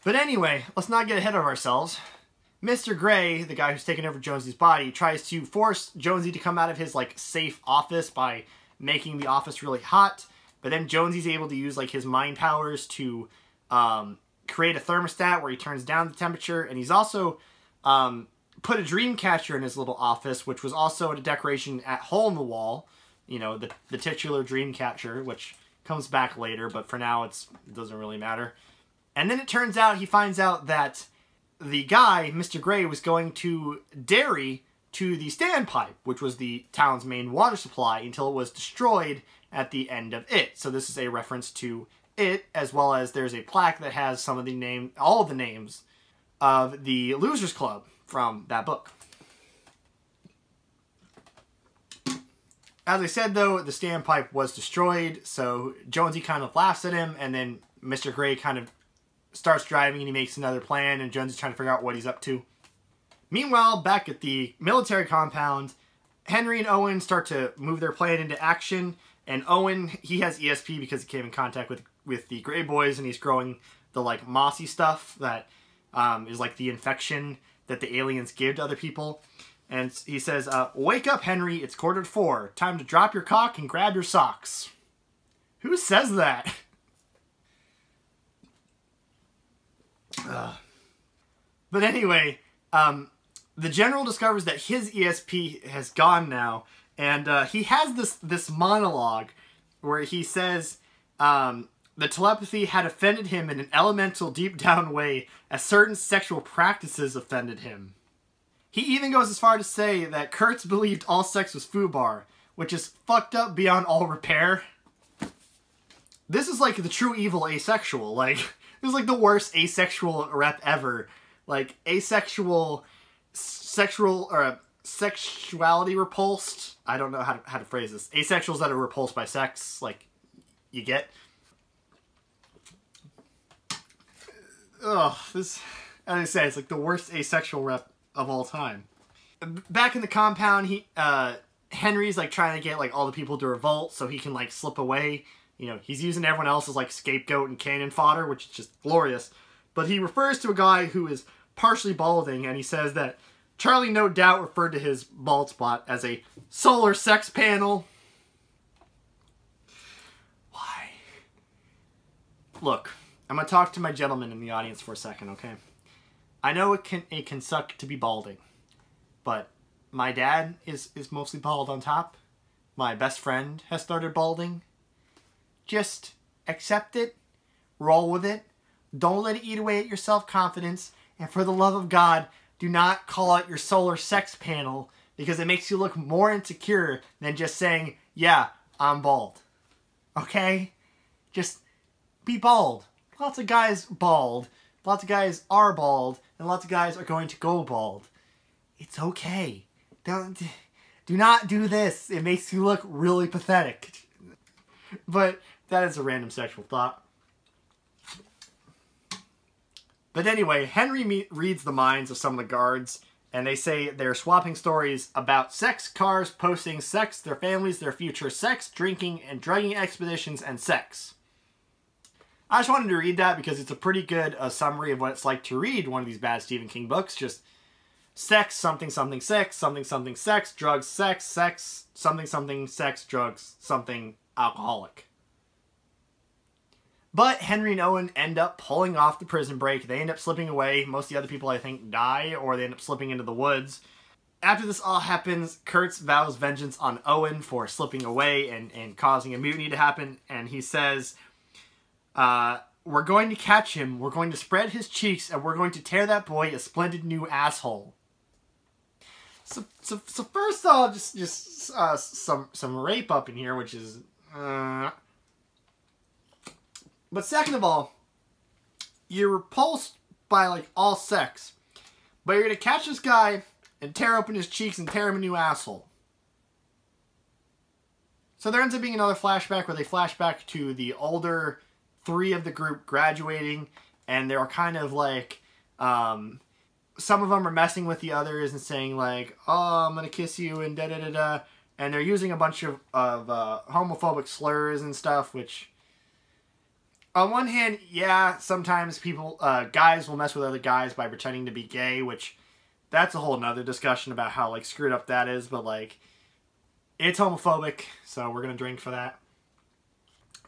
But anyway, let's not get ahead of ourselves. Mr. Gray, the guy who's taken over Jonesy's body, tries to force Jonesy to come out of his like safe office by making the office really hot. But then Jonesy's able to use like his mind powers to create a thermostat where he turns down the temperature, and he's also put a Dreamcatcher in his little office, which was also a decoration at Hole in the Wall. You know, the titular Dreamcatcher, which comes back later, but for now it doesn't really matter. And then it turns out, he finds out that the guy, Mr. Gray, was going to Derry to the standpipe, which was the town's main water supply, until it was destroyed at the end of It. So this is a reference to It, as well as there's a plaque that has some of the all of the names of the Losers Club from that book. As I said, though, the standpipe was destroyed, so Jonesy kind of laughs at him, and then Mr. Gray kind of starts driving, and he makes another plan, and Jonesy's trying to figure out what he's up to. Meanwhile, back at the military compound, Henry and Owen start to move their plan into action, and Owen, he has ESP because he came in contact with the Grey Boys, and he's growing the, like, mossy stuff that is like the infection that the aliens give to other people. And he says, "Wake up, Henry, it's 4:15. Time to drop your cock and grab your socks." Who says that? But anyway, the general discovers that his ESP has gone now, and he has this monologue where he says the telepathy had offended him in an elemental, deep-down way, as certain sexual practices offended him. He even goes as far to say that Kurtz believed all sex was foobar, which is fucked up beyond all repair. This is like the true evil asexual. Like, this is like the worst asexual rep ever. Like, asexual, sexual, or sexuality repulsed. I don't know how to phrase this. Asexuals that are repulsed by sex, like, you get. Ugh, this, as I say, it's like the worst asexual rep of all time. Back in the compound, Henry's like trying to get like all the people to revolt so he can like slip away. You know, he's using everyone else as like scapegoat and cannon fodder, which is just glorious. But he refers to a guy who is partially balding, and he says that Charlie no doubt referred to his bald spot as a solar sex panel. Why? Look, I'm gonna talk to my gentleman in the audience for a second, okay? I know it can suck to be balding, but my dad is mostly bald on top. My best friend has started balding. Just accept it, roll with it, don't let it eat away at your self-confidence, and for the love of God, do not call it your solar sex panel, because it makes you look more insecure than just saying, yeah, I'm bald. Okay? Just be bald. Lots of guys bald. Lots of guys are bald, and lots of guys are going to go bald. It's okay. Do not do this. It makes you look really pathetic. But That is a random sexual thought. But anyway, Henry reads the minds of some of the guards, and they say they're swapping stories about sex, cars, posting, sex, their families, their future, sex, drinking, and drugging expeditions, and sex. I just wanted to read that because it's a pretty good summary of what it's like to read one of these bad Stephen King books. Just sex, something, something, sex, something, something, sex, drugs, sex, something, something, sex, drugs, something, alcoholic. But Henry and Owen end up pulling off the prison break. They end up slipping away. Most of the other people, I think, die, or they end up slipping into the woods. After this all happens, Kurtz vows vengeance on Owen for slipping away and causing a mutiny to happen. And he says, we're going to catch him, we're going to spread his cheeks, and we're going to tear that boy a splendid new asshole. So first off, just some rape up in here, which is... But second of all, you're repulsed by, like, all sex. But you're going to catch this guy and tear open his cheeks and tear him a new asshole. So there ends up being another flashback where they flash back to the older three of the group graduating. And they're kind of like, some of them are messing with the others and saying like, oh, I'm going to kiss you and da-da-da-da. And they're using a bunch of homophobic slurs and stuff, which... On one hand, yeah, sometimes people, guys will mess with other guys by pretending to be gay, which that's a whole nother discussion about how, like, screwed up that is, but, like, it's homophobic, so we're gonna drink for that.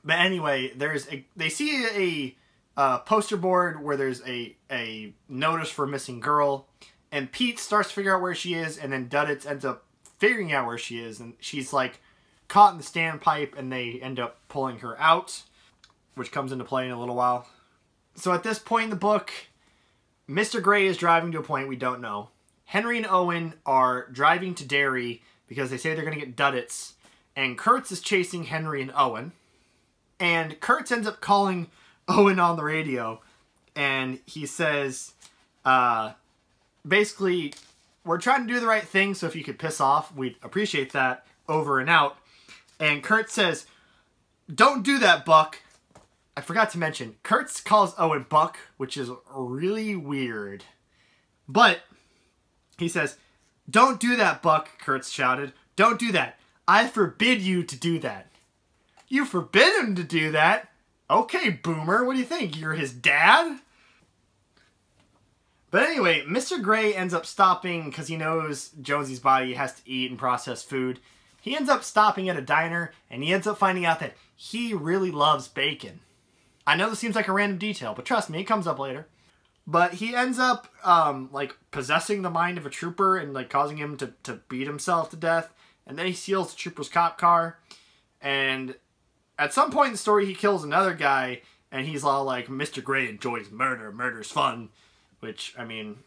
But anyway, they see a poster board where there's a notice for a missing girl, and Pete starts to figure out where she is, and then Duddits ends up figuring out where she is, and she's, like, caught in the standpipe, and they end up pulling her out, which comes into play in a little while. So at this point in the book, Mr. Gray is driving to a point we don't know. Henry and Owen are driving to Derry because they say they're going to get Duddits. And Kurtz is chasing Henry and Owen. And Kurtz ends up calling Owen on the radio. And he says, basically, we're trying to do the right thing, so if you could piss off, we'd appreciate that. Over and out. And Kurtz says, don't do that, Buck. I forgot to mention, Kurtz calls Owen Buck, which is really weird. But, he says, don't do that, Buck, Kurtz shouted. Don't do that. I forbid you to do that. You forbid him to do that? Okay, Boomer, what do you think? You're his dad? But anyway, Mr. Gray ends up stopping because he knows Jonesy's body has to eat and process food. He ends up stopping at a diner, and he ends up finding out that he really loves bacon. I know this seems like a random detail, but trust me, it comes up later. But he ends up, like, possessing the mind of a trooper and, like, causing him to beat himself to death. And then he steals the trooper's cop car. And at some point in the story, he kills another guy, and he's all like, Mr. Gray enjoys murder. Murder's fun. Which, I mean,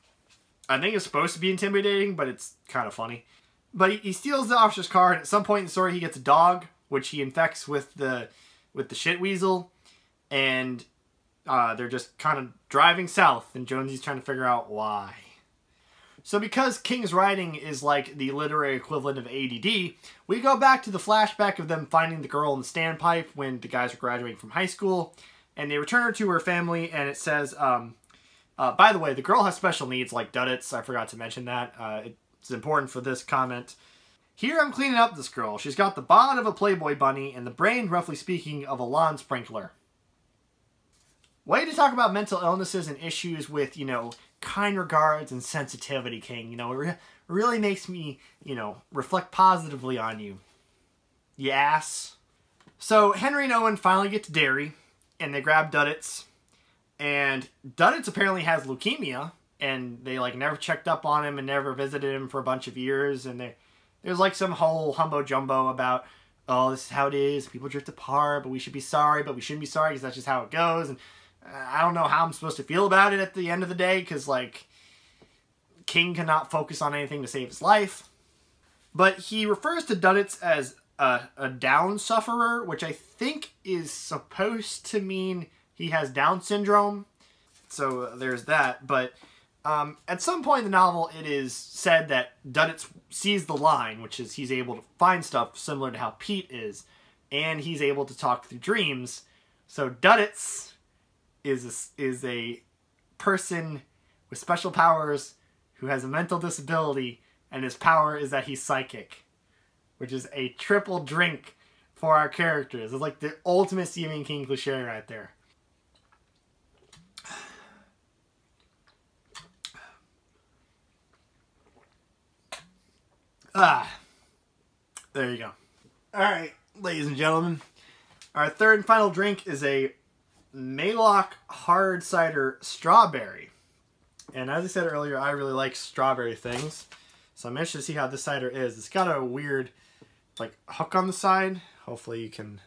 I think it's supposed to be intimidating, but it's kind of funny. But he steals the officer's car, and at some point in the story, he gets a dog, which he infects with the shit weasel. And they're just kind of driving south, and Jonesy's trying to figure out why. So because King's writing is like the literary equivalent of ADD, we go back to the flashback of them finding the girl in the standpipe when the guys are graduating from high school, and they return her to her family, and it says, by the way, the girl has special needs like Duddits. I forgot to mention that. It's important for this comment. Here I'm cleaning up this girl. She's got the bod of a Playboy bunny and the brain, roughly speaking, of a lawn sprinkler. Way to talk about mental illnesses and issues with, you know, kind regards and sensitivity, King. You know, it really makes me, you know, reflect positively on you. Yes. So, Henry and Owen finally get to Derry, and they grab Duddits. And Duddits apparently has leukemia, and they, like, never checked up on him and never visited him for a bunch of years. And there's, like, some whole humbo-jumbo about, oh, this is how it is. People drift apart, but we should be sorry, but we shouldn't be sorry because that's just how it goes. And I don't know how I'm supposed to feel about it at the end of the day, because, like, King cannot focus on anything to save his life. But he refers to Duddits as a Down sufferer, which I think is supposed to mean he has Down syndrome. So there's that. But at some point in the novel, it is said that Duddits sees the line, which is he's able to find stuff similar to how Pete is. and he's able to talk through dreams. So Duddits is a person with special powers who has a mental disability, and his power is that he's psychic, which is a triple drink for our characters. It's like the ultimate Stephen King cliche right there. There you go. Alright, ladies and gentlemen. Our third and final drink is a Maylock Hard Cider Strawberry. And as I said earlier, I really like strawberry things. So I'm interested to see how this cider is. It's got a weird, like, hook on the side. Hopefully you can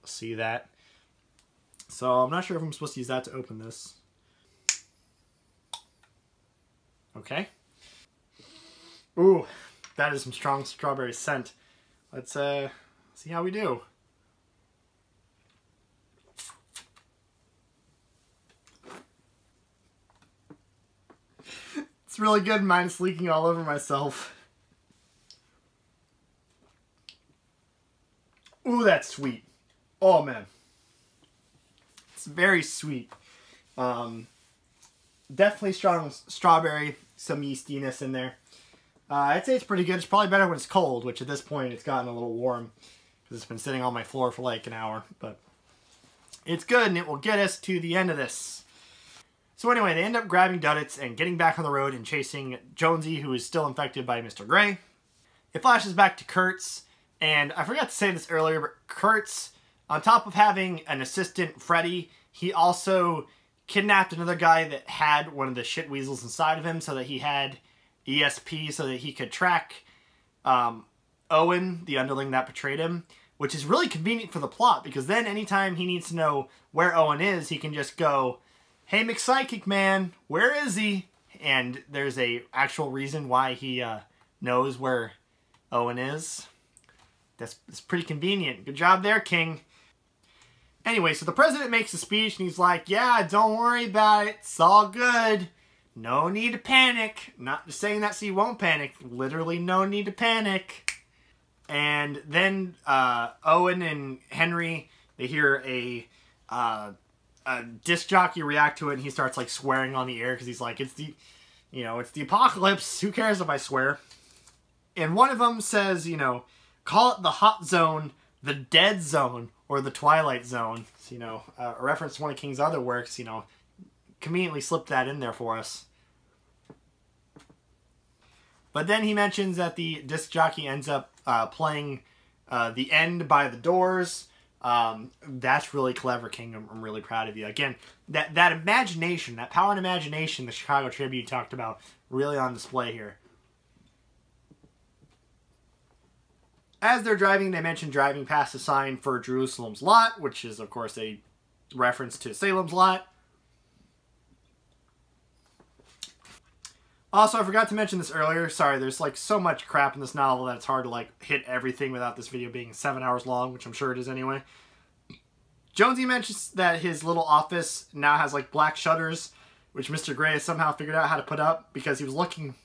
see that. So I'm not sure if I'm supposed to use that to open this. Okay. Ooh, that is some strong strawberry scent. Let's see how we do. It's really good, mine's leaking all over myself. Ooh, that's sweet. Oh, man. It's very sweet. Definitely strong strawberry, some yeastiness in there. I'd say it's pretty good. It's probably better when it's cold, which at this point it's gotten a little warm because it's been sitting on my floor for like an hour. But it's good, and it will get us to the end of this. So anyway, they end up grabbing Duddits and getting back on the road and chasing Jonesy, who is still infected by Mr. Gray. It flashes back to Kurtz, and I forgot to say this earlier, but Kurtz, on top of having an assistant, Freddy, he also kidnapped another guy that had one of the shit weasels inside of him so that he had ESP so that he could track Owen, the underling that betrayed him, which is really convenient for the plot because then anytime he needs to know where Owen is, he can just go, "Hey, McPsychic Man, where is he?" And there's a actual reason why he knows where Owen is. That's pretty convenient. Good job there, King. Anyway, so the president makes a speech and he's like, "Yeah, don't worry about it. It's all good. No need to panic." Not just saying that so you won't panic. Literally no need to panic. And then Owen and Henry, they hear a disc jockey react to it, and he starts like swearing on the air because he's like, it's the apocalypse. Who cares if I swear? And one of them says, call it the hot zone, the dead zone, or the twilight zone. So, a reference to one of King's other works, conveniently slipped that in there for us. But then he mentions that the disc jockey ends up playing The End by the Doors. That's really clever, King. I'm really proud of you. Again, that imagination, that power and imagination the Chicago Tribune talked about, really on display here. As they're driving, they mention driving past a sign for Jerusalem's Lot, which is, of course, a reference to Salem's Lot. Also, I forgot to mention this earlier. Sorry, there's like so much crap in this novel that it's hard to like hit everything without this video being 7 hours long, which I'm sure it is anyway. Jonesy mentions that his little office now has like black shutters, which Mr. Gray has somehow figured out how to put up because he was looking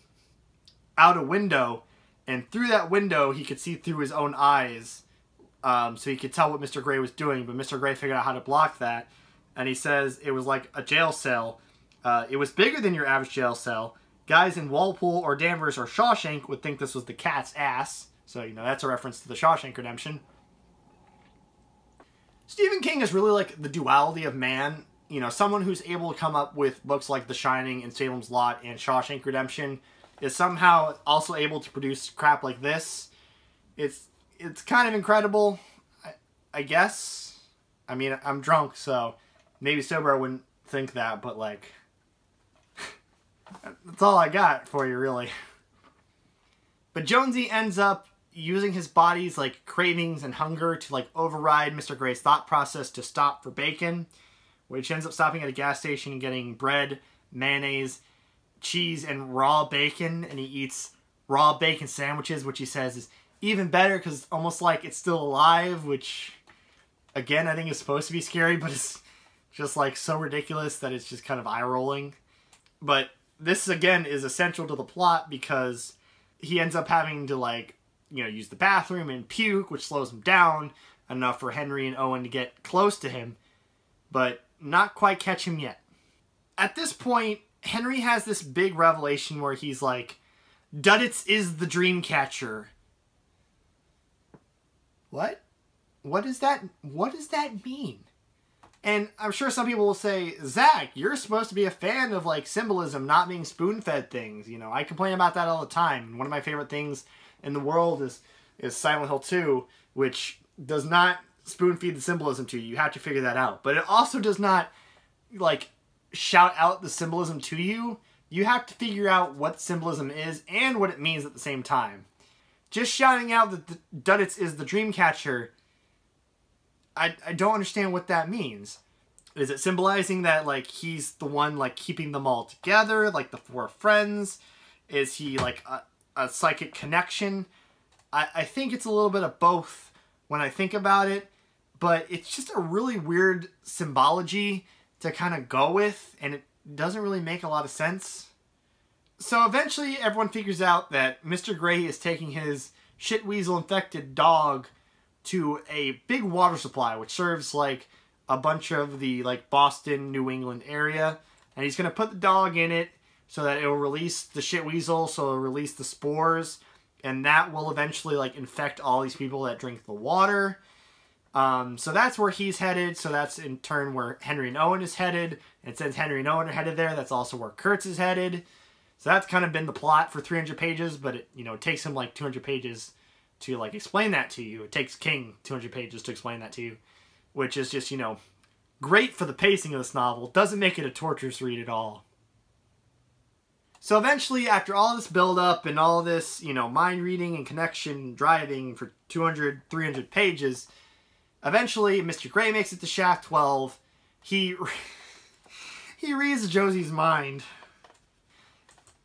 out a window, and through that window he could see through his own eyes, so he could tell what Mr. Gray was doing, but Mr. Gray figured out how to block that, and he says it was like a jail cell. It was bigger than your average jail cell. Guys in Walpole or Danvers or Shawshank would think this was the cat's ass. So, that's a reference to the Shawshank Redemption. Stephen King is really like the duality of man. Someone who's able to come up with books like The Shining and Salem's Lot and Shawshank Redemption is somehow also able to produce crap like this. It's kind of incredible, I guess. I mean, I'm drunk, so maybe sober I wouldn't think that, but like, that's all I got for you, really. But Jonesy ends up using his body's like cravings and hunger to like override Mr. Gray's thought process to stop for bacon, which ends up stopping at a gas station and getting bread, mayonnaise, cheese, and raw bacon. And he eats raw bacon sandwiches, which he says is even better because it's almost like it's still alive, which, again, I think is supposed to be scary, but it's just like so ridiculous that it's just kind of eye-rolling. But this, again, is essential to the plot because he ends up having to, like, use the bathroom and puke, which slows him down. enough for Henry and Owen to get close to him, but not quite catch him yet. At this point, Henry has this big revelation where he's like, Duddits is the Dreamcatcher. What? What does that mean? And I'm sure some people will say, Zach, you're supposed to be a fan of, like, symbolism, not being spoon-fed things. You know, I complain about that all the time. One of my favorite things in the world is Silent Hill 2, which does not spoon-feed the symbolism to you. You have to figure that out. But it also does not, like, shout out the symbolism to you. You have to figure out what symbolism is and what it means at the same time. Just shouting out that the Duddits is the Dreamcatcher, I don't understand what that means. Is it symbolizing that, like, he's the one, like, keeping them all together, like the four friends? Is he, like, a psychic connection? I think it's a little bit of both when I think about it, but it's just a really weird symbology to kind of go with, and it doesn't really make a lot of sense. So eventually everyone figures out that Mr. Gray is taking his shitweasel-infected dog to a big water supply, which serves, like, a bunch of the, like, Boston, New England area. And he's going to put the dog in it so that it will release the shitweasel, so it'll release the spores. And that will eventually, like, infect all these people that drink the water. So that's where he's headed. So that's, in turn, where Henry and Owen is headed. And since Henry and Owen are headed there, that's also where Kurtz is headed. So that's kind of been the plot for 300 pages, but it, you know, it takes him, like, 200 pages to, like, explain that to you. It takes King 200 pages to explain that to you, which is just, you know, great for the pacing of this novel. Doesn't make it a torturous read at all. So eventually, after all this build-up and all this, you know, mind-reading and connection driving for 200, 300 pages, eventually Mr. Gray makes it to Shaft 12. He reads Josie's mind.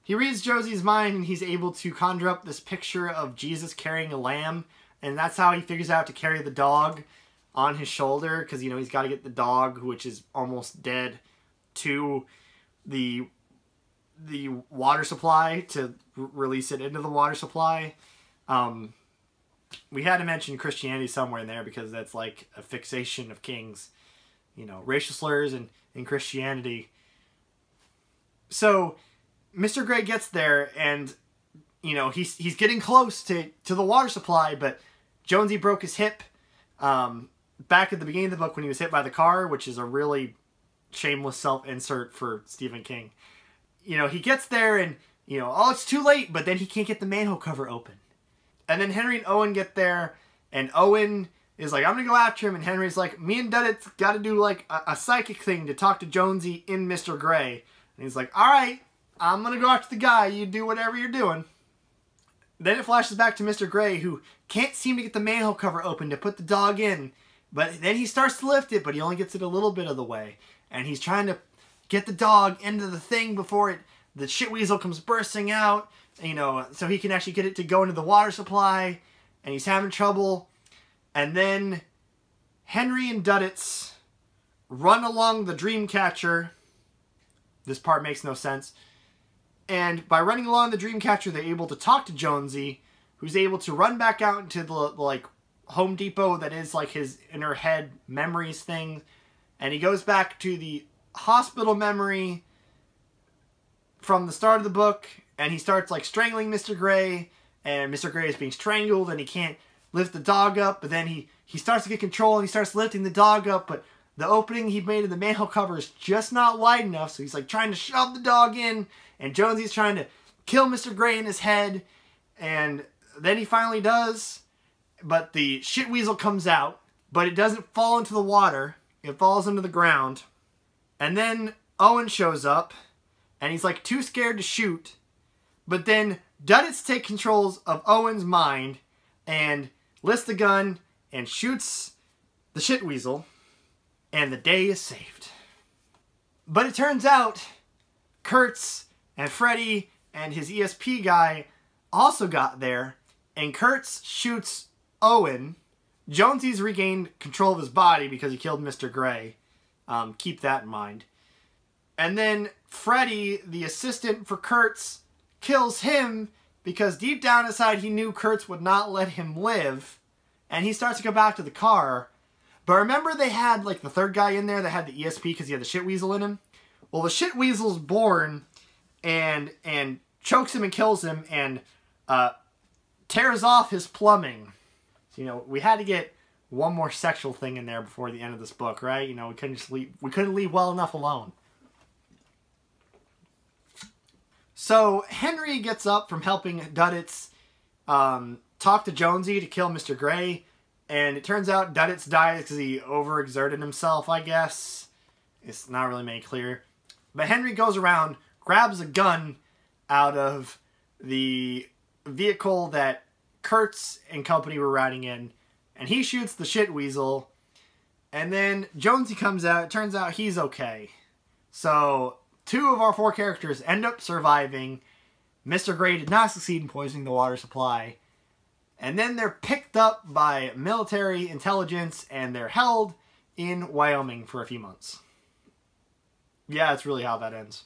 He reads Josie's mind, and he's able to conjure up this picture of Jesus carrying a lamb, and that's how he figures out to carry the dog on his shoulder, because, you know, he's got to get the dog, which is almost dead, to the water supply to release it into the water supply. We had to mention Christianity somewhere in there, because that's, like, a fixation of King's, you know, racial slurs and Christianity. So Mr. Gray gets there, and, you know, he's getting close to the water supply, but Jonesy broke his hip back at the beginning of the book when he was hit by the car, which is a really shameless self-insert for Stephen King. You know, he gets there, and, you know, oh, it's too late, but then he can't get the manhole cover open. And then Henry and Owen get there, and Owen is like, I'm going to go after him, and Henry's like, me and Duddits got to do, like, a psychic thing to talk to Jonesy in Mr. Gray. And he's like, all right, I'm going to go after the guy. You do whatever you're doing. Then it flashes back to Mr. Gray, who can't seem to get the manhole cover open to put the dog in. But then he starts to lift it, but he only gets it a little bit of the way. And he's trying to get the dog into the thing before the shitweasel comes bursting out. You know, so he can actually get it to go into the water supply. And he's having trouble. And then Henry and Duddits run along the Dreamcatcher. This part makes no sense. And by running along the Dreamcatcher, they're able to talk to Jonesy, who's able to run back out into the like, Home Depot that is, like, his inner head memories thing. And he goes back to the hospital memory from the start of the book, and he starts, like, strangling Mr. Gray, and Mr. Gray is being strangled, and he can't lift the dog up, but then he starts to get control, and he starts lifting the dog up, but the opening he made in the manhole cover is just not wide enough, so he's, like, trying to shove the dog in, and Jonesy's trying to kill Mr. Gray in his head, and then he finally does, but the shitweasel comes out, but it doesn't fall into the water, it falls into the ground, and then Owen shows up, and he's, like, too scared to shoot, but then Duddits take controls of Owen's mind, and lifts the gun, and shoots the shitweasel, and the day is saved. But it turns out Kurtz and Freddy and his ESP guy also got there, and Kurtz shoots Owen. Jonesy's regained control of his body because he killed Mr. Gray. Keep that in mind. And then Freddy, the assistant for Kurtz, kills him because deep down inside he knew Kurtz would not let him live. And he starts to go back to the car. But remember they had, like, the third guy in there that had the ESP because he had the shit weasel in him? Well, the shit weasel's born and chokes him and kills him and tears off his plumbing. So, you know, we had to get one more sexual thing in there before the end of this book, right? You know, we couldn't leave well enough alone. So Henry gets up from helping Duddits talk to Jonesy to kill Mr. Gray, and it turns out Duddits dies because he overexerted himself, I guess. It's not really made clear. But Henry goes around, grabs a gun out of the vehicle that Kurtz and company were riding in, and he shoots the shit weasel, and then Jonesy comes out. It turns out he's okay. So 2 of our 4 characters end up surviving. Mr. Gray did not succeed in poisoning the water supply. And then they're picked up by military intelligence and they're held in Wyoming for a few months. Yeah, that's really how that ends.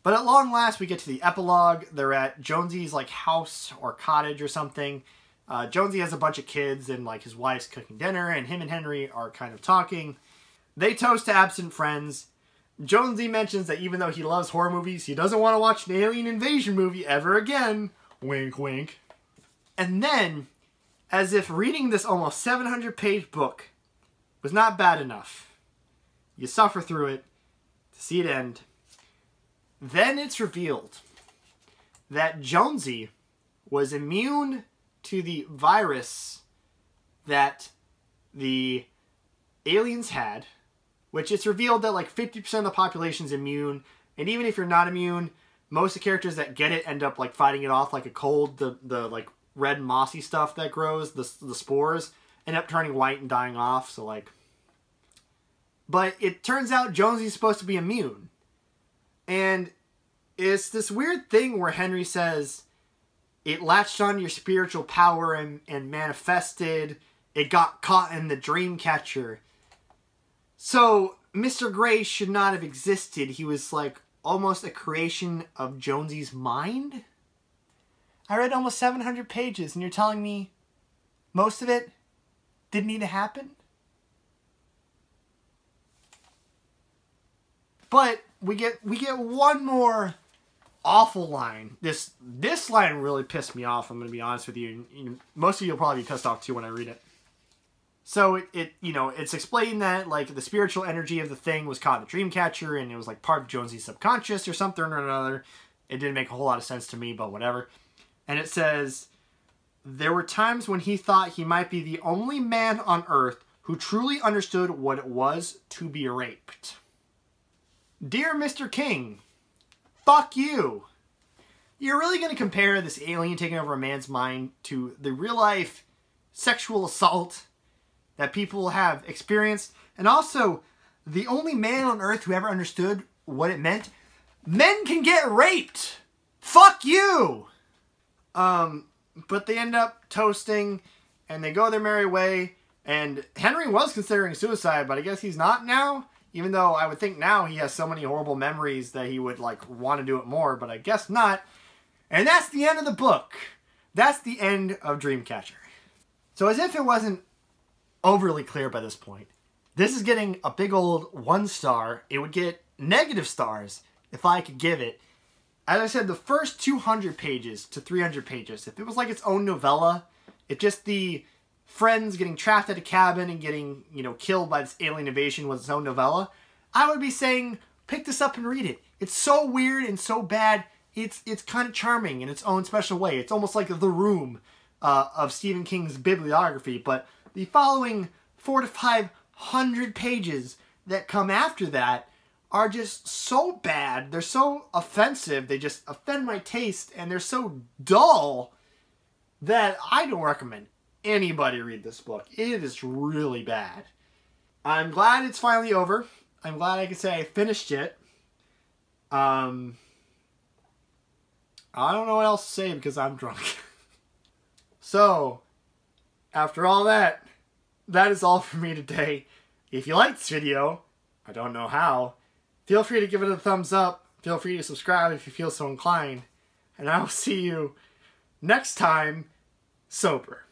But at long last, we get to the epilogue. They're at Jonesy's, like, house or cottage or something. Jonesy has a bunch of kids and, like, his wife's cooking dinner, and him and Henry are kind of talking. They toast to absent friends. Jonesy mentions that even though he loves horror movies, he doesn't want to watch an alien invasion movie ever again. Wink, wink. And then, as if reading this almost 700-page book was not bad enough, you suffer through it to see it end. Then it's revealed that Jonesy was immune to the virus that the aliens had, which it's revealed that like 50% of the population's immune, and even if you're not immune, most of the characters that get it end up like fighting it off like a cold. The like red mossy stuff that grows, the spores, end up turning white and dying off, so like... But it turns out Jonesy's supposed to be immune. And it's this weird thing where Henry says, it latched on your spiritual power and manifested. It got caught in the Dreamcatcher. So, Mr. Gray should not have existed. He was, like, almost a creation of Jonesy's mind? I read almost 700 pages, and you're telling me most of it didn't need to happen? But we get one more awful line. This line really pissed me off, I'm going to be honest with you. Most of you will probably be pissed off too when I read it. So it's explained that like the spiritual energy of the thing was caught in the Dreamcatcher and it was like part of Jonesy's subconscious or something or another. It didn't make a whole lot of sense to me, but whatever. And it says, there were times when he thought he might be the only man on Earth who truly understood what it was to be raped. Dear Mr. King, fuck you. You're really going to compare this alien taking over a man's mind to the real-life sexual assault that people have experienced, and also the only man on Earth who ever understood what it meant? Men can get raped! Fuck you! But they end up toasting, and they go their merry way, and Henry was considering suicide, but I guess he's not now. Even though I would think now he has so many horrible memories that he would, like, want to do it more, but I guess not. And that's the end of the book. That's the end of Dreamcatcher. So as if it wasn't overly clear by this point, this is getting a big old 1 star. It would get negative stars if I could give it. As I said, the first 200 pages to 300 pages, if it was like its own novella, if just the friends getting trapped at a cabin and getting, killed by this alien invasion was its own novella, I would be saying, pick this up and read it. It's so weird and so bad, it's kind of charming in its own special way. It's almost like The Room of Stephen King's bibliography, but the following 400 to 500 pages that come after that are just so bad. They're so offensive. They just offend my taste, and they're so dull that I don't recommend anybody read this book. It is really bad. I'm glad it's finally over. I'm glad I can say I finished it. I don't know what else to say because I'm drunk. So, after all that, that is all for me today. If you liked this video, I don't know how, feel free to give it a thumbs up. Feel free to subscribe if you feel so inclined. And I will see you next time, sober.